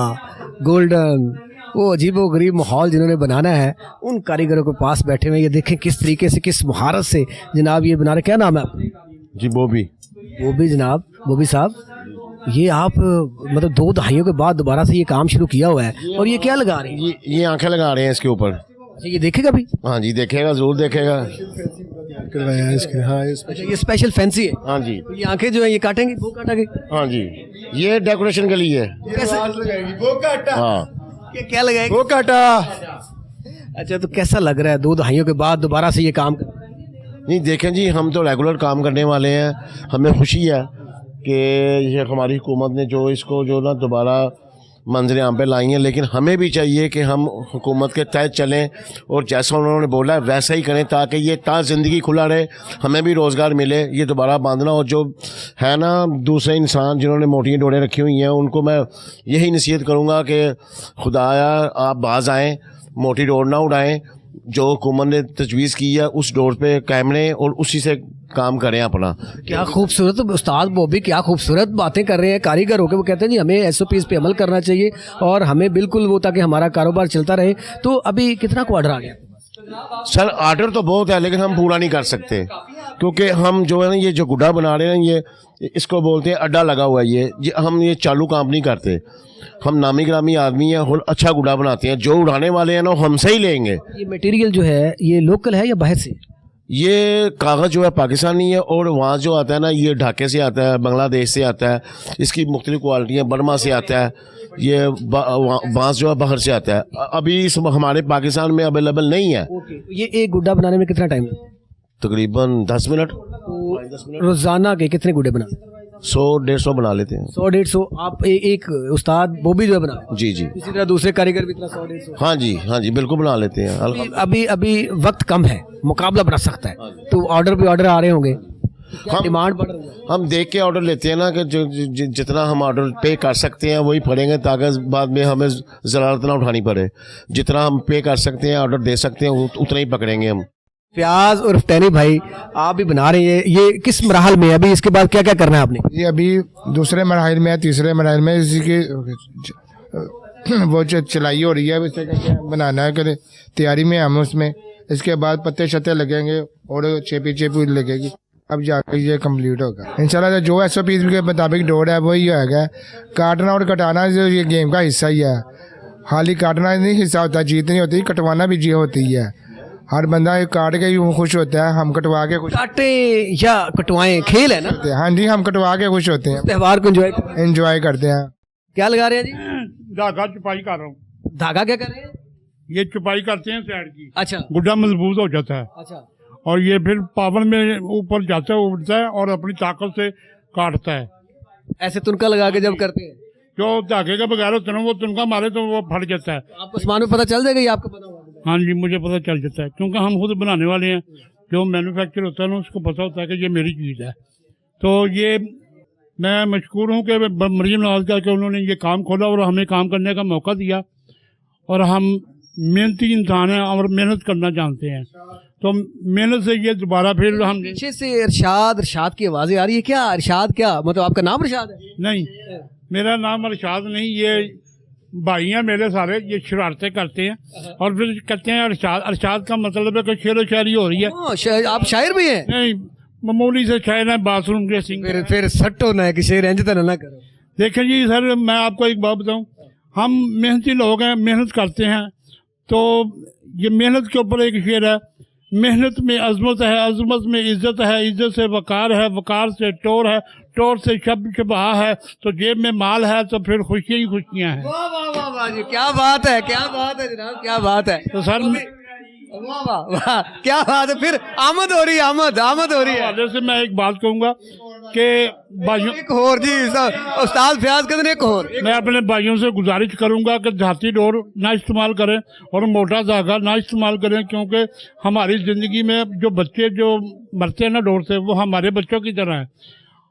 गोल्डन, वो अजीबो गरीब माहौल जिन्होंने बनाना है, उन कारीगरों के पास बैठे हुए। ये देखें किस तरीके से, किस महारत से जनाब ये बना रहे। क्या नाम है आपका? जी बॉबी जनाब, बॉबी साहब, ये आप मतलब 2 दहाइयों के बाद दोबारा से ये काम शुरू किया हुआ है, और ये क्या लगा रहे हैं? ये आंखें लगा रहे हैं इसके ऊपर। अच्छा, ये देखेगा भी? हाँ जी, देखेगा, जरूर देखेगा। करवाया है इसके, हाँ। अच्छा, ये स्पेशल फैंसी है? हाँ जी। तो ये आंखें जो है ये काटेंगे, वो काटेंगे? हाँ जी, ये डेकोरेशन के लिए। कैसे लगाएगी वो काटा? हाँ, ये क्या लगाएगी? वो काटा। अच्छा, तो कैसा लग रहा है 2 दहाइयों के बाद दोबारा से ये काम? नहीं देखें जी, हम तो रेगुलर काम करने वाले हैं। हमें खुशी है कि ये हमारी हुकूमत ने जो इसको जो ना दोबारा मंजर आम पे लाई हैं, लेकिन हमें भी चाहिए कि हम हुकूमत के तहत चलें और जैसा उन्होंने बोला है वैसा ही करें, ताकि ये ज़िंदगी खुला रहे, हमें भी रोज़गार मिले, ये दोबारा बांधना। और जो है ना दूसरे इंसान जिन्होंने मोटी डोरें रखी हुई हैं, उनको मैं यही नसीहत करूँगा कि खुदाया आप बाज आएँ, मोटी डोर ना उड़ाएँ। जो हुकूमत ने तजवीज़ की है उस डोर पे कायम रहें और उसी से काम करें अपना। क्या खूबसूरत उस्ताद बॉबी, क्या खूबसूरत बातें कर रहे हैं कारीगर होकर। वो कहते हैं जी हमें SOPs पे अमल करना चाहिए और हमें बिल्कुल वो, ताकि हमारा कारोबार चलता रहे। तो अभी कितना को ऑर्डर आ गया? सर ऑर्डर तो बहुत है लेकिन हम पूरा नहीं कर सकते, क्योंकि हम जो है ना ये जो गुड्डा बना रहे हैं ये इसको बोलते हैं अड्डा लगा हुआ है, ये हम ये चालू काम नहीं करते। हम नामी ग्रामी आदमी हैं और अच्छा गुड्डा बनाते हैं, जो उड़ाने वाले हैं ना हमसे ही लेंगे। ये मटेरियल जो है ये लोकल है या बाहर से? ये कागज़ जो है पाकिस्तानी है और वहाँ जो आता है ना ये ढाके से आता है, बांग्लादेश से आता है, इसकी मुख्तलिफ क्वालिटियाँ, बर्मा से आता है, ये बांस जो है बाहर से आता है। अभी इस हमारे पाकिस्तान में अवेलेबल नहीं है। ये एक गुड्डा बनाने में कितना टाइम लगता है? तकरीबन 10 मिनट। रोजाना के कितने गुड्डे बना? 100-150 बना लेते हैं। 100-150 आप एक उस्ताद वो भी जो है बना? जी जी। इसी तरह दूसरे कारीगर भी इतना 100-150? हाँ जी बिल्कुल बना लेते हैं। अभी वक्त कम है, मुकाबला बढ़ सकता है, तो ऑर्डर पे ऑर्डर आ रहे होंगे, डिमांड बढ़ रही है। हम देख के ऑर्डर लेते हैं ना कि जितना हम ऑर्डर पे कर सकते हैं वही पड़ेंगे, ताकि बाद में हमें ज़रारत ना उठानी पड़े। जितना हम पे कर सकते हैं, ऑर्डर दे सकते हैं, उतना ही पकड़ेंगे हम। प्याज और टैनी भाई आप भी बना रहे हैं, ये किस मरहल में है अभी? इसके बाद क्या क्या करना है आपने? ये अभी दूसरे मरहल में है, तीसरे मरहल में इसी की वो चलाई हो रही है, इसे बनाना है कि तैयारी में हम उसमें। इसके बाद पत्ते शत्ते लगेंगे और चेपी लगेगी, अब जाकर ये कंप्लीट होगा इंशाल्लाह। जो SOP के मुताबिक डोर है वही होगा। काटना और कटाना जो ये गेम का हिस्सा ही है। खाली काटना नहीं हिस्सा होता, जीत नहीं होती, कटवाना भी जी होती है। हर बंदा काट के ही खुश होता है, हम कटवा के खुश। काटे या कटवाएं खेल है ना? हाँ जी, हम कटवा के खुश होते हैं, त्योहार को एंजॉय करते हैं। क्या लगा रहे हैं जी? धागा छुपाई कर रहा हूँ। धागा क्या कर रहे हैं? ये छुपाई करते हैं साइड की। अच्छा। गुड्डा मजबूत हो जाता है। अच्छा। और ये फिर पावर में ऊपर जाता है, उड़ता है और अपनी ताकत से काटता है। ऐसे तुनका लगा के जब करते हैं, जो धागे के बगैर होते हैं वो तुनका मारे तो वो फट जाता है। आपको सामान में पता चल जाएगा ये आपको पता होगा? हाँ जी, मुझे पता चल जाता है, क्योंकि हम खुद बनाने वाले हैं। जो मैन्युफैक्चर होता है ना उसको पता होता है कि ये मेरी चीज़ है। तो ये मैं मशकूर हूँ कि मरीम नवाज का कि उन्होंने ये काम खोला और हमें काम करने का मौका दिया। और हम मेहनती इंसान हैं और मेहनत करना जानते हैं, तो मेहनत से ये दोबारा फिर हम। पीछे से इरशाद की आवाज़ें आ रही है। क्या इरशाद? क्या मतलब आपका नाम इरशाद है? नहीं, मेरा नाम इरशाद नहीं, ये भाई हैं मेरे सारे, ये शरारतें करते हैं और फिर कहते हैं अरशाद। अरशाद का मतलब है कि शेर शायरी हो रही है। आप शायर भी हैं? नहीं, मामूली से शायर है, बाथरूम के सिंगर। फिर सट होना है कि शेर इंज तो ना करो। देखें जी सर, मैं आपको एक बात बताऊं, हम मेहनती लोग हैं, मेहनत करते हैं। तो ये मेहनत के ऊपर एक शेर है, मेहनत में अजमत है, अजमत में इज्जत है, इज्जत से वकार है, वकार से टोर है, टोर से शबा है, तो जेब में माल है तो फिर खुशियाँ ही खुशियाँ हैं। वाह वाह वाह वाह जी, क्या बात है, क्या बात है जनाब, क्या बात है। तो सर वाह वाह वाह, क्या बात है। फिर आमद हो रही है, आमद हो रही है। जैसे मैं एक बात कहूँगा कि भाइयों, एक और जी उस्ताद फयाज कहते हैं, एक और मैं अपने भाइयों से गुजारिश करूंगा कि जाती डोर ना इस्तेमाल करें और मोटा धागा ना इस्तेमाल करें, क्योंकि हमारी ज़िंदगी में जो बच्चे जो मरते हैं ना डोर से, वो हमारे बच्चों की तरह हैं।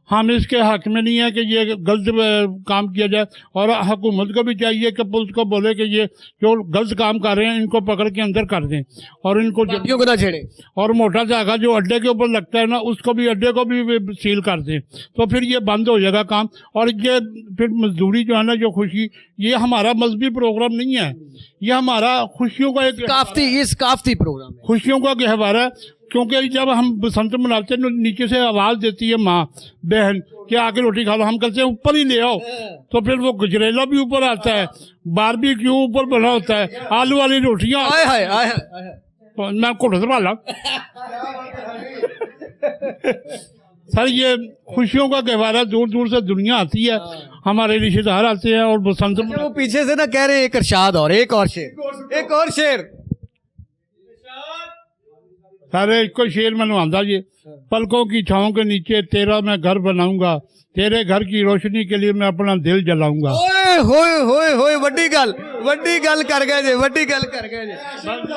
हम इसके हक में नहीं है कि ये गलत काम किया जाए, और हुकूमत को भी चाहिए कि पुलिस को बोले कि ये जो गलत काम कर रहे हैं इनको पकड़ के अंदर कर दें और इनको बाकियों को ना छेड़े। और मोटा धागा जो अड्डे के ऊपर लगता है ना, उसको भी अड्डे को भी सील कर दें, तो फिर ये बंद हो जाएगा काम। और ये फिर मजदूरी जो है ना, जो खुशी, ये हमारा मजहबी प्रोग्राम नहीं है, ये हमारा खुशियों का एक सकाफती प्रोग्राम है, खुशियों का गहवार है। क्योंकि जब हम बसंत मनाते हैं, नीचे से आवाज़ देती है माँ बहन कि आके रोटी खा लो, हम कहते हैं ऊपर ही ले आओ, तो फिर वो गजरेला भी ऊपर आता है, बारबेक्यू ऊपर बना होता है, आलू वाली रोटियाँ। मैं घुट संभाला सर, ये खुशियों का गहवार है, दूर दूर से दुनिया आती है, हमारे रिश्तेदार आते हैं और बसंत। वो पीछे से ना कह रहे हैं एक इरशाद और एक और शेर सारे एक शेर मैंने आंदा जी, पलकों की छाँव के नीचे तेरा मैं घर बनाऊंगा, तेरे घर की रोशनी के लिए मैं अपना दिल जलाऊंगा। ओए होए होए होए, वड्डी गल कर गए जी।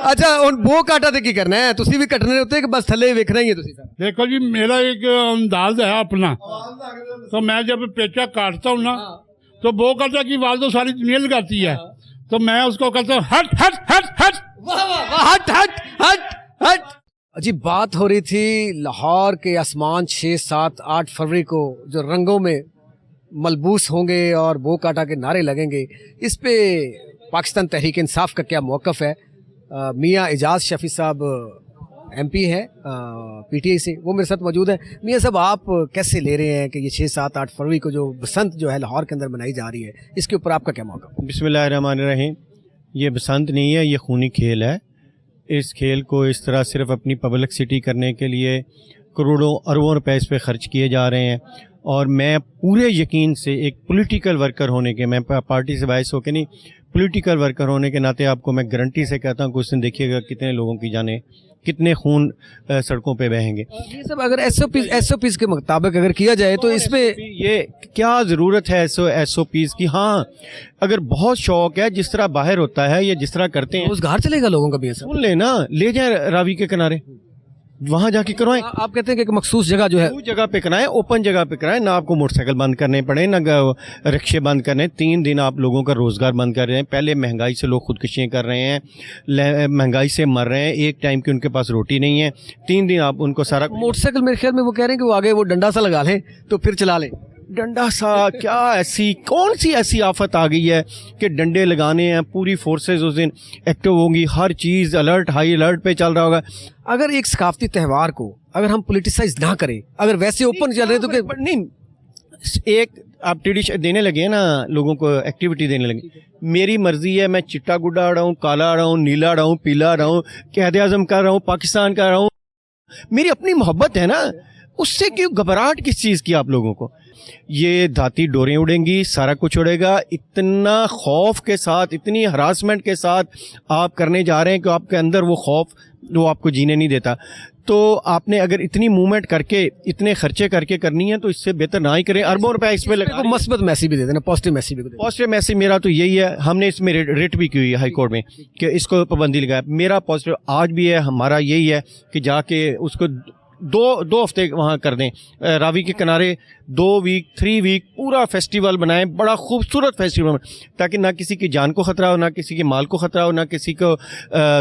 अच्छा हुन बो काटा ते की करना है? तुसी भी कटने होते कि बस थले वेखना ही है तुसी? देखो जी, मेरा एक अंदाज है अपना, तो मैं जब पेचा काटता हूँ ना, तो बो काटा की आवाज तो सारी दुनिया लगाती है, तो मैं उसको कहता हूँ हट हट हट हट, हट हट हट हट। जी, बात हो रही थी लाहौर के आसमान 6, 7, 8 फरवरी को जो रंगों में मलबूस होंगे और बो काटा के नारे लगेंगे, इस पे पाकिस्तान तहरीक इंसाफ का क्या मौक़िफ़ है? मियाँ इजाज़ शफी साहब MP है PTI से, वो मेरे साथ मौजूद है। मियाँ साहब, आप कैसे ले रहे हैं कि ये 6, 7, 8 फरवरी को जो बसंत जो है लाहौर के अंदर मनाई जा रही है, इसके ऊपर आपका क्या मौका? बिस्मिल्लाहिर्रहमानिर्रहीम। ये बसंत नहीं है, ये खूनी खेल है। इस खेल को इस तरह सिर्फ अपनी पब्लिसिटी करने के लिए करोड़ों अरबों रुपए इस पे खर्च किए जा रहे हैं। और मैं पूरे यकीन से एक पॉलिटिकल वर्कर होने के, मैं पार्टी से बायस होकर नहीं, पॉलिटिकल वर्कर होने के नाते आपको मैं गारंटी से कहता हूँ कि उस दिन देखिएगा कितने लोगों की जानें, कितने खून सड़कों पे बहेंगे। ये सब अगर SOPs के मुताबिक अगर किया जाए तो इसमें ये क्या ज़रूरत है SOPs की? हाँ, अगर बहुत शौक है, जिस तरह बाहर होता है या जिस तरह करते हैं, रोजगार चलेगा लोगों का भी। सुन लेना, ले जाए रावी के किनारे, वहाँ जाके करवाएं। आप कहते हैं कि एक मखसूस जगह जो है, उस जगह पे कराएं, ओपन जगह पे कराएं, ना आपको मोटरसाइकिल बंद करने पड़े, ना रिक्शे बंद करने। 3 दिन आप लोगों का रोज़गार बंद कर रहे हैं। पहले महंगाई से लोग खुदकुशियाँ कर रहे हैं, महंगाई से मर रहे हैं, एक टाइम की उनके पास रोटी नहीं है। 3 दिन आप उनको सारा मोटरसाइकिल, मेरे ख्याल में वो कह रहे हैं कि वो आगे वो डंडा सा लगा लें तो फिर चला लें। डंडा सा क्या, ऐसी कौन सी ऐसी आफत आ गई है कि डंडे लगाने हैं? पूरी फोर्सेस उस दिन एक्टिव होंगी, हर चीज़ अलर्ट, हाई अलर्ट पे चल रहा होगा। अगर एक सकाफती त्यौहार को अगर हम पोलिटिसाइज ना करें, अगर वैसे ओपन चल रहे तो नहीं, एक आप ट्रेडिशन देने लगे हैं ना, लोगों को एक्टिविटी देने लगे। मेरी मर्जी है, मैं चिट्टा गुड्डा उड़ाऊँ, काला उड़ाऊँ, नीला उड़ाऊँ, पीला उड़ाऊँ, क़ायद आज़म कर रहा हूँ, पाकिस्तान कर रहा हूँ, मेरी अपनी मोहब्बत है ना, उससे क्यों घबराहट किस चीज़ की आप लोगों को? ये धाती डोरें उड़ेंगी, सारा कुछ उड़ेगा। इतना खौफ के साथ, इतनी हरासमेंट के साथ आप करने जा रहे हैं कि आपके अंदर वो खौफ, वो आपको जीने नहीं देता। तो आपने अगर इतनी मूवमेंट करके, इतने खर्चे करके करनी है तो इससे बेहतर ना ही करें। अरबों रुपए इस पे लगा, मस्बत मैसेज भी दे देना, पॉजिटिव मैसेज भी दे देना। पॉजिटिव मैसेज मेरा तो यही है, हमने इसमें रिट भी की हुई है हाई कोर्ट में कि इसको पाबंदी लगाए। मेरा पॉजिटिव आज भी है, हमारा यही है कि जाके उसको दो हफ्ते वहाँ कर दें रावी के किनारे, 2 वीक 3 वीक पूरा फेस्टिवल बनाएं, बड़ा खूबसूरत फेस्टिवल, ताकि ना किसी की जान को ख़तरा हो, ना किसी के माल को ख़तरा हो, ना किसी को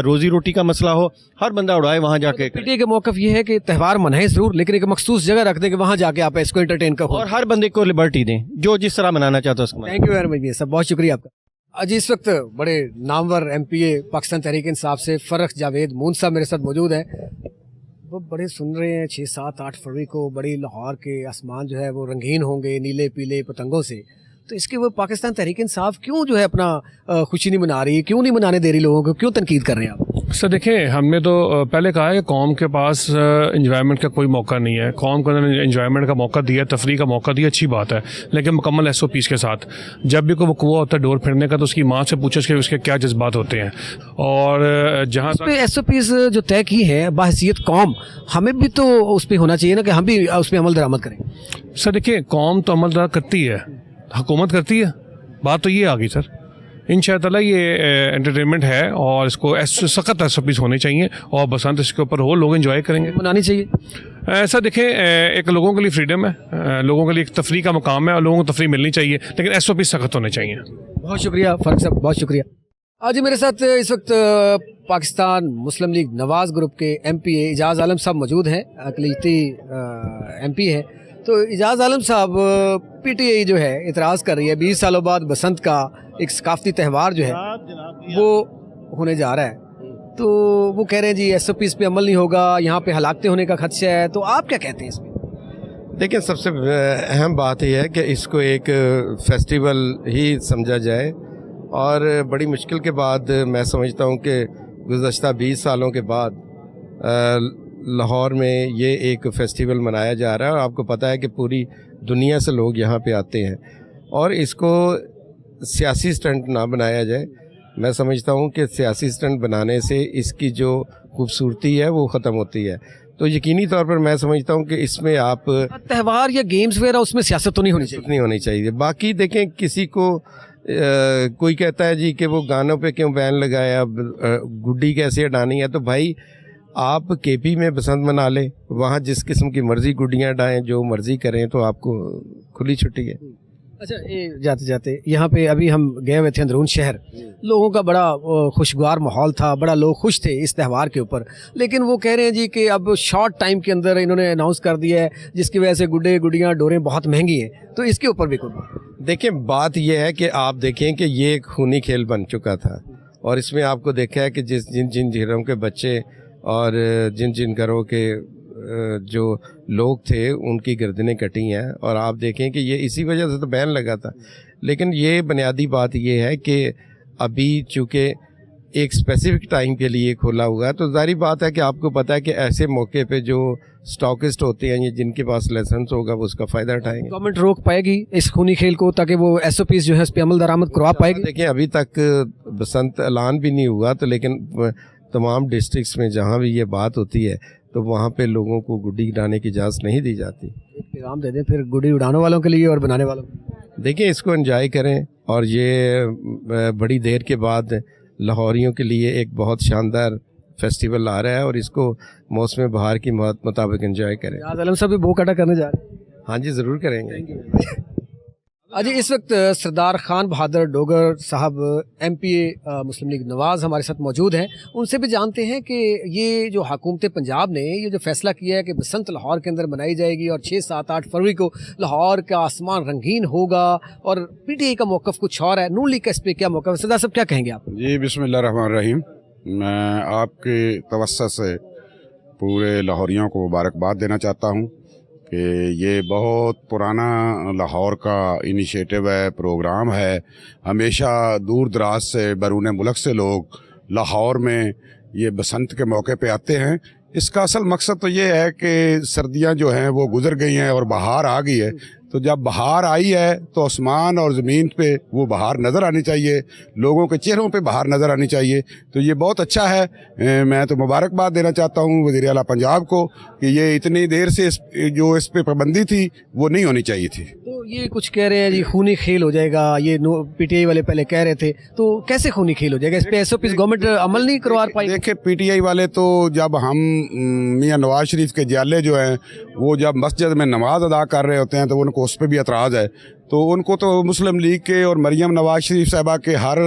रोज़ी रोटी का मसला हो, हर बंदा उड़ाए वहाँ जाके। PTI का मौक़िफ़ ये है कि त्यौहार मनाएं ज़रूर, लेकिन एक मखसूस जगह रख दें कि वहाँ जाके आप इसको एंटरटेन करो और हर बंदे को लिबर्टी दें जो जिस तरह मनाना चाहता है उसको। Thank you very much sir, बहुत शुक्रिया आपका। आज इस वक्त बड़े नामवर MPA पाकिस्तान तहरीक इंसाफ से फ़र्रख जावेद मून साहब मेरे साथ मौजूद है। वो बड़े सुन रहे हैं 6, 7, 8 फरवरी को बड़ी लाहौर के आसमान जो है वो रंगीन होंगे नीले पीले पतंगों से, तो इसके वो पाकिस्तान तहरीक इंसाफ क्यों जो है अपना खुशी नहीं मना रही, क्यों नहीं मनाने दे रही लोगों को, क्यों तनकीद कर रहे हैं आप? सर देखें, हमने तो पहले कहा है कि कौम के पास इंजॉयमेंट का कोई मौका नहीं है। कौम को इंजॉयमेंट का मौका दिया, तफरी का मौका दिया, अच्छी बात है, लेकिन मुकम्मल SOPs के साथ। जब भी कोई वक़्वा होता है डोर फिरने का तो उसकी माँ से पूछे कि उसके क्या जज्बात होते हैं। और जहाँ SOPs जो तय की है बाहसियत कौम, हमें भी तो उस पर होना चाहिए ना कि हम भी उस पर अमल दरामद करें। सर देखिए, कौम तो अमल दरामद करती है, हुकूमत करती है, बात तो ये आ गई सर। इंशाअल्लाह ये एंटरटेनमेंट है और इसको सख्त SOPs होने चाहिए और बसंत इसके ऊपर हो, लोग एंजॉय करेंगे, मनानी चाहिए। ऐसा देखें, एक लोगों के लिए फ्रीडम है, लोगों के लिए एक तफरी का मकाम है और लोगों को तफरी मिलनी चाहिए, लेकिन SOPs सख्त होने चाहिए। बहुत शुक्रिया फ़ारूक साहब, बहुत शुक्रिया। आज मेरे साथ इस वक्त पाकिस्तान मुस्लिम लीग नवाज़ ग्रुप के MPA इजाज़ आलम साहब मौजूद हैं, अक़लियती MP है। तो इजाज़ आलम साहब, PTI जो है इतराज़ कर रही है 20 सालों बाद बसंत का एक सकाफती त्यौहार जो है वो होने जा रहा है, तो वो कह रहे हैं जी SOPs पे अमल नहीं होगा, यहाँ पे हलाकतें होने का खदशा है, तो आप क्या कहते हैं इसमें? देखिए, सबसे अहम बात यह है कि इसको एक फेस्टिवल ही समझा जाए और बड़ी मुश्किल के बाद मैं समझता हूँ कि गुज़श्ता 20 सालों के बाद लाहौर में ये एक फ़ेस्टिवल मनाया जा रहा है और आपको पता है कि पूरी दुनिया से लोग यहाँ पे आते हैं और इसको सियासी स्टंट ना बनाया जाए। मैं समझता हूँ कि सियासी स्टंट बनाने से इसकी जो खूबसूरती है वो ख़त्म होती है। तो यकीनी तौर पर मैं समझता हूँ कि इसमें आप त्यौहार या गेम्स वगैरह उसमें सियासत तो नहीं होनी चाहिए। बाकी देखें, किसी को कोई कहता है जी कि वो गानों पे क्यों बैन लगाया, गुड्डी कैसे हटानी है, तो भाई आप KP में बसंत मना लें, वहाँ जिस किस्म की मर्ज़ी गुड्डियाँ डाएं, जो मर्ज़ी करें, तो आपको खुली छुट्टी है। अच्छा, ये जाते जाते यहाँ पे अभी हम गए हुए थे अंदरून शहर, लोगों का बड़ा खुशगवार माहौल था, बड़ा लोग खुश थे इस त्यौहार के ऊपर, लेकिन वो कह रहे हैं जी कि अब शॉर्ट टाइम के अंदर इन्होंने अनाउंस कर दिया है जिसकी वजह से गुड्डियाँ डोरें बहुत महंगी हैं, तो इसके ऊपर भी कोई देखें, बात यह है कि आप देखें कि ये एक खूनी खेल बन चुका था और इसमें आपको देखा है कि जिन जिन घरों के बच्चे और जिन जिन घरों के जो लोग थे उनकी गर्दनें कटी हैं। और आप देखें कि ये इसी वजह से तो बैन लगा था। लेकिन ये बुनियादी बात ये है कि अभी चूँकि एक स्पेसिफिक टाइम के लिए खोला हुआ है, तो ज़ाहिर बात है कि आपको पता है कि ऐसे मौके पे जो स्टॉकिस्ट होते हैं, ये जिनके पास लाइसेंस होगा वो उसका फ़ायदा उठाएंगे। गवर्नमेंट रोक पाएगी इस खूनी खेल को ताकि वो SOPs जो है इस पर अमल दरामद करवा पाएगी? देखिए अभी तक बसंत ऐलान भी नहीं हुआ, तो लेकिन तमाम डिस्ट्रिक्ट्स में जहाँ भी ये बात होती है तो वहाँ पे लोगों को गुड्डी उड़ाने की इजाज़त नहीं दी जाती। पैगाम दे दें फिर गुड्डी उड़ाने वालों के लिए और बनाने वालों के लिए। देखिए इसको एंजॉय करें, और ये बड़ी देर के बाद लाहौरियों के लिए एक बहुत शानदार फेस्टिवल आ रहा है, और इसको मौसम बहार की मुताबिक एंजॉय करें। आलम साहब भी बोकाटा करने जा रहे हैं? हाँ जी, ज़रूर करेंगे। अजी इस वक्त सरदार खान बहादुर डोगर साहब MPA मुस्लिम लीग नवाज़ हमारे साथ मौजूद हैं। उनसे भी जानते हैं कि ये जो हुकूमत पंजाब ने ये जो फैसला किया है कि बसंत लाहौर के अंदर मनाई जाएगी और 6, 7, 8 फरवरी को लाहौर का आसमान रंगीन होगा, और PTI का मौक़िफ़ कुछ और है, नून लीग का इस पर क्या मौक़िफ़ है? सरदार साहब क्या कहेंगे आप? जी बिस्मिल्लाहिर्रहमानिर्रहीम। मैं आपके तवस्सुत से पूरे लाहौरियों को मुबारकबाद देना चाहता हूँ कि ये बहुत पुराना लाहौर का इनिशिएटिव है, प्रोग्राम है। हमेशा दूर दराज से, बैरून मुल्क से लोग लाहौर में ये बसंत के मौके पे आते हैं। इसका असल मकसद तो ये है कि सर्दियां जो हैं वो गुजर गई हैं और बहार आ गई है। तो जब बहार आई है तो आसमान और ज़मीन पे वो बहार नज़र आनी चाहिए, लोगों के चेहरों पे बहार नज़र आनी चाहिए। तो ये बहुत अच्छा है। मैं तो मुबारकबाद देना चाहता हूँ वज़ीर आला पंजाब को कि ये इतनी देर से जो इस पे पाबंदी थी वो नहीं होनी चाहिए थी। तो ये कुछ कह रहे हैं जी खूनी खेल हो जाएगा, ये PTI वाले पहले कह रहे थे, तो कैसे खूनी खेल हो जाएगा? इस पे SOPs गवर्नमेंट अमल नहीं करवा पाई? देखिए PTI वाले तो जब हम मियाँ नवाज शरीफ के जाले जो हैं वो जब मस्जिद में नमाज अदा कर रहे होते हैं तो उनको उस पर भी एतराज़ है। तो उनको तो मुस्लिम लीग के और मरियम नवाज शरीफ साहिबा के हर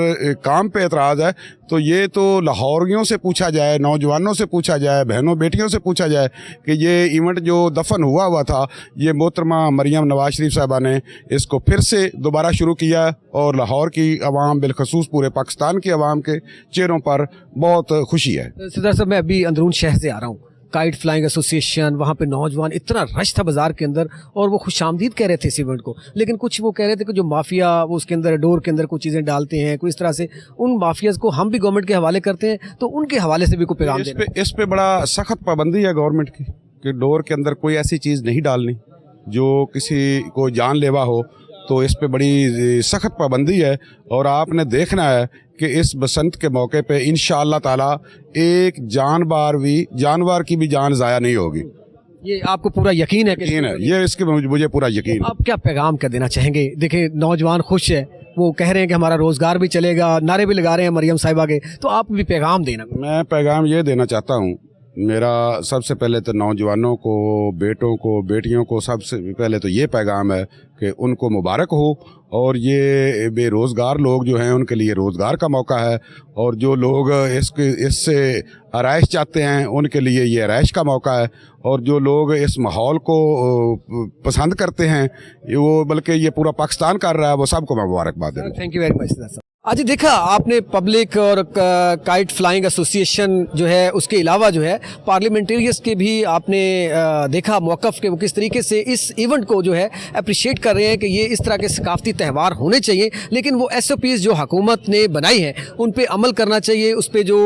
काम पे एतराज़ है। तो ये तो लाहौरियों से पूछा जाए, नौजवानों से पूछा जाए, बहनों बेटियों से पूछा जाए कि ये इवेंट जो दफन हुआ था, ये मोहतरमा मरियम नवाज शरीफ साहिबा ने इसको फिर से दोबारा शुरू किया, और लाहौर की आवाम बिलखसूस पूरे पाकिस्तान की आवाम के चेहरों पर बहुत खुशी है। सरदार साहब मैं अभी अंदरून शहर से आ रहा हूँ, काइट फ्लाइंग एसोसिएशन, वहाँ पे नौजवान, इतना रश था बाजार के अंदर और वो खुशामदीद कह रहे थे इस इवेंट को। लेकिन कुछ वो कह रहे थे कि जो माफिया वो उसके अंदर डोर के अंदर कुछ चीज़ें डालते हैं, कोई इस तरह से उन माफियाज को हम भी गवर्नमेंट के हवाले करते हैं, तो उनके हवाले से भी कोई पैगाम देना। इस पे बड़ा सख्त पाबंदी है गवर्नमेंट की कि डोर के अंदर कोई ऐसी चीज़ नहीं डालनी जो किसी को जानलेवा हो। तो इस पे बड़ी सख्त पाबंदी है, और आपने देखना है कि इस बसंत के मौके पे इंशाअल्लाह ताला एक जानवर की भी जान ज़ाया नहीं होगी। ये आपको पूरा यकीन है? यकीन है, ये इसके मुझे पूरा यकीन है। आप क्या पैगाम कर देना चाहेंगे? देखिए नौजवान खुश है, वो कह रहे हैं कि हमारा रोज़गार भी चलेगा, नारे भी लगा रहे हैं मरियम साहिबा के, तो आप भी पैगाम देना। मैं पैगाम ये देना चाहता हूँ, मेरा सबसे पहले तो नौजवानों को, बेटों को, बेटियों को सबसे पहले तो ये पैगाम है कि उनको मुबारक हो, और ये बेरोज़गार लोग जो हैं उनके लिए रोज़गार का मौका है, और जो लोग इससे आराइश चाहते हैं उनके लिए ये आराइश का मौका है, और जो लोग इस माहौल को पसंद करते हैं वो बल्कि ये पूरा पाकिस्तान कर रहा है, वो सबको मैं मुबारकबाद देना। Thank you very much. आज देखा आपने पब्लिक और काइट फ्लाइंग एसोसिएशन जो है, उसके अलावा जो है पार्लियामेंटेरियंस के भी आपने देखा मौक़िफ़ के वो किस तरीके से इस इवेंट को जो है अप्रिशिएट कर रहे हैं कि ये इस तरह के सकाफ़ती त्यौहार होने चाहिए, लेकिन वो SOPs जो हुकूमत ने बनाई हैं उन पे अमल करना चाहिए। उस पे जो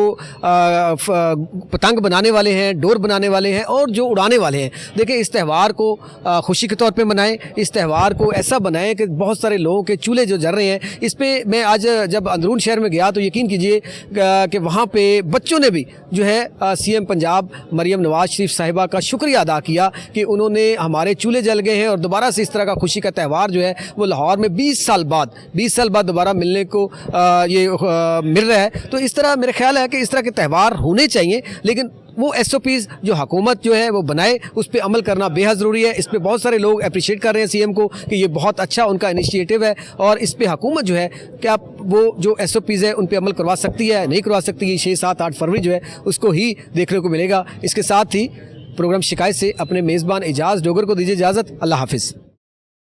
पतंग बनाने वाले हैं, डोर बनाने वाले हैं और जो उड़ाने वाले हैं, देखिए इस त्यौहार को खुशी के तौर पर मनाएँ, इस त्यौहार को ऐसा बनाएँ कि बहुत सारे लोगों के चूल्हे जो जल रहे हैं। इस पर मैं आज जब अंदरून शहर में गया तो यकीन कीजिए कि वहाँ पे बच्चों ने भी जो है CM पंजाब मरियम नवाज शरीफ साहिबा का शुक्रिया अदा किया कि उन्होंने हमारे चूल्हे जल गए हैं, और दोबारा से इस तरह का खुशी का त्यौहार जो है वो लाहौर में 20 साल बाद दोबारा मिलने को ये मिल रहा है। तो इस तरह मेरा ख्याल है कि इस तरह के त्यौहार होने चाहिए, लेकिन वो SOPs जो हुकूमत जो है वो बनाए उस पर अमल करना बेहद ज़रूरी है। इस पर बहुत सारे लोग अप्रिशिएट कर रहे हैं CM को कि ये बहुत अच्छा उनका इनिशिएटिव है, और इस पर हुकूमत जो है क्या वो जो SOPs है उन पर अमल करवा सकती है, नहीं करवा सकती है, 6, 7, 8 फरवरी जो है उसको ही देखने को मिलेगा। इसके साथ ही प्रोग्राम शिकायत से अपने मेज़बान एजाज़ डोगर को दीजिए इजाज़त। अल्लाह हाफिज़।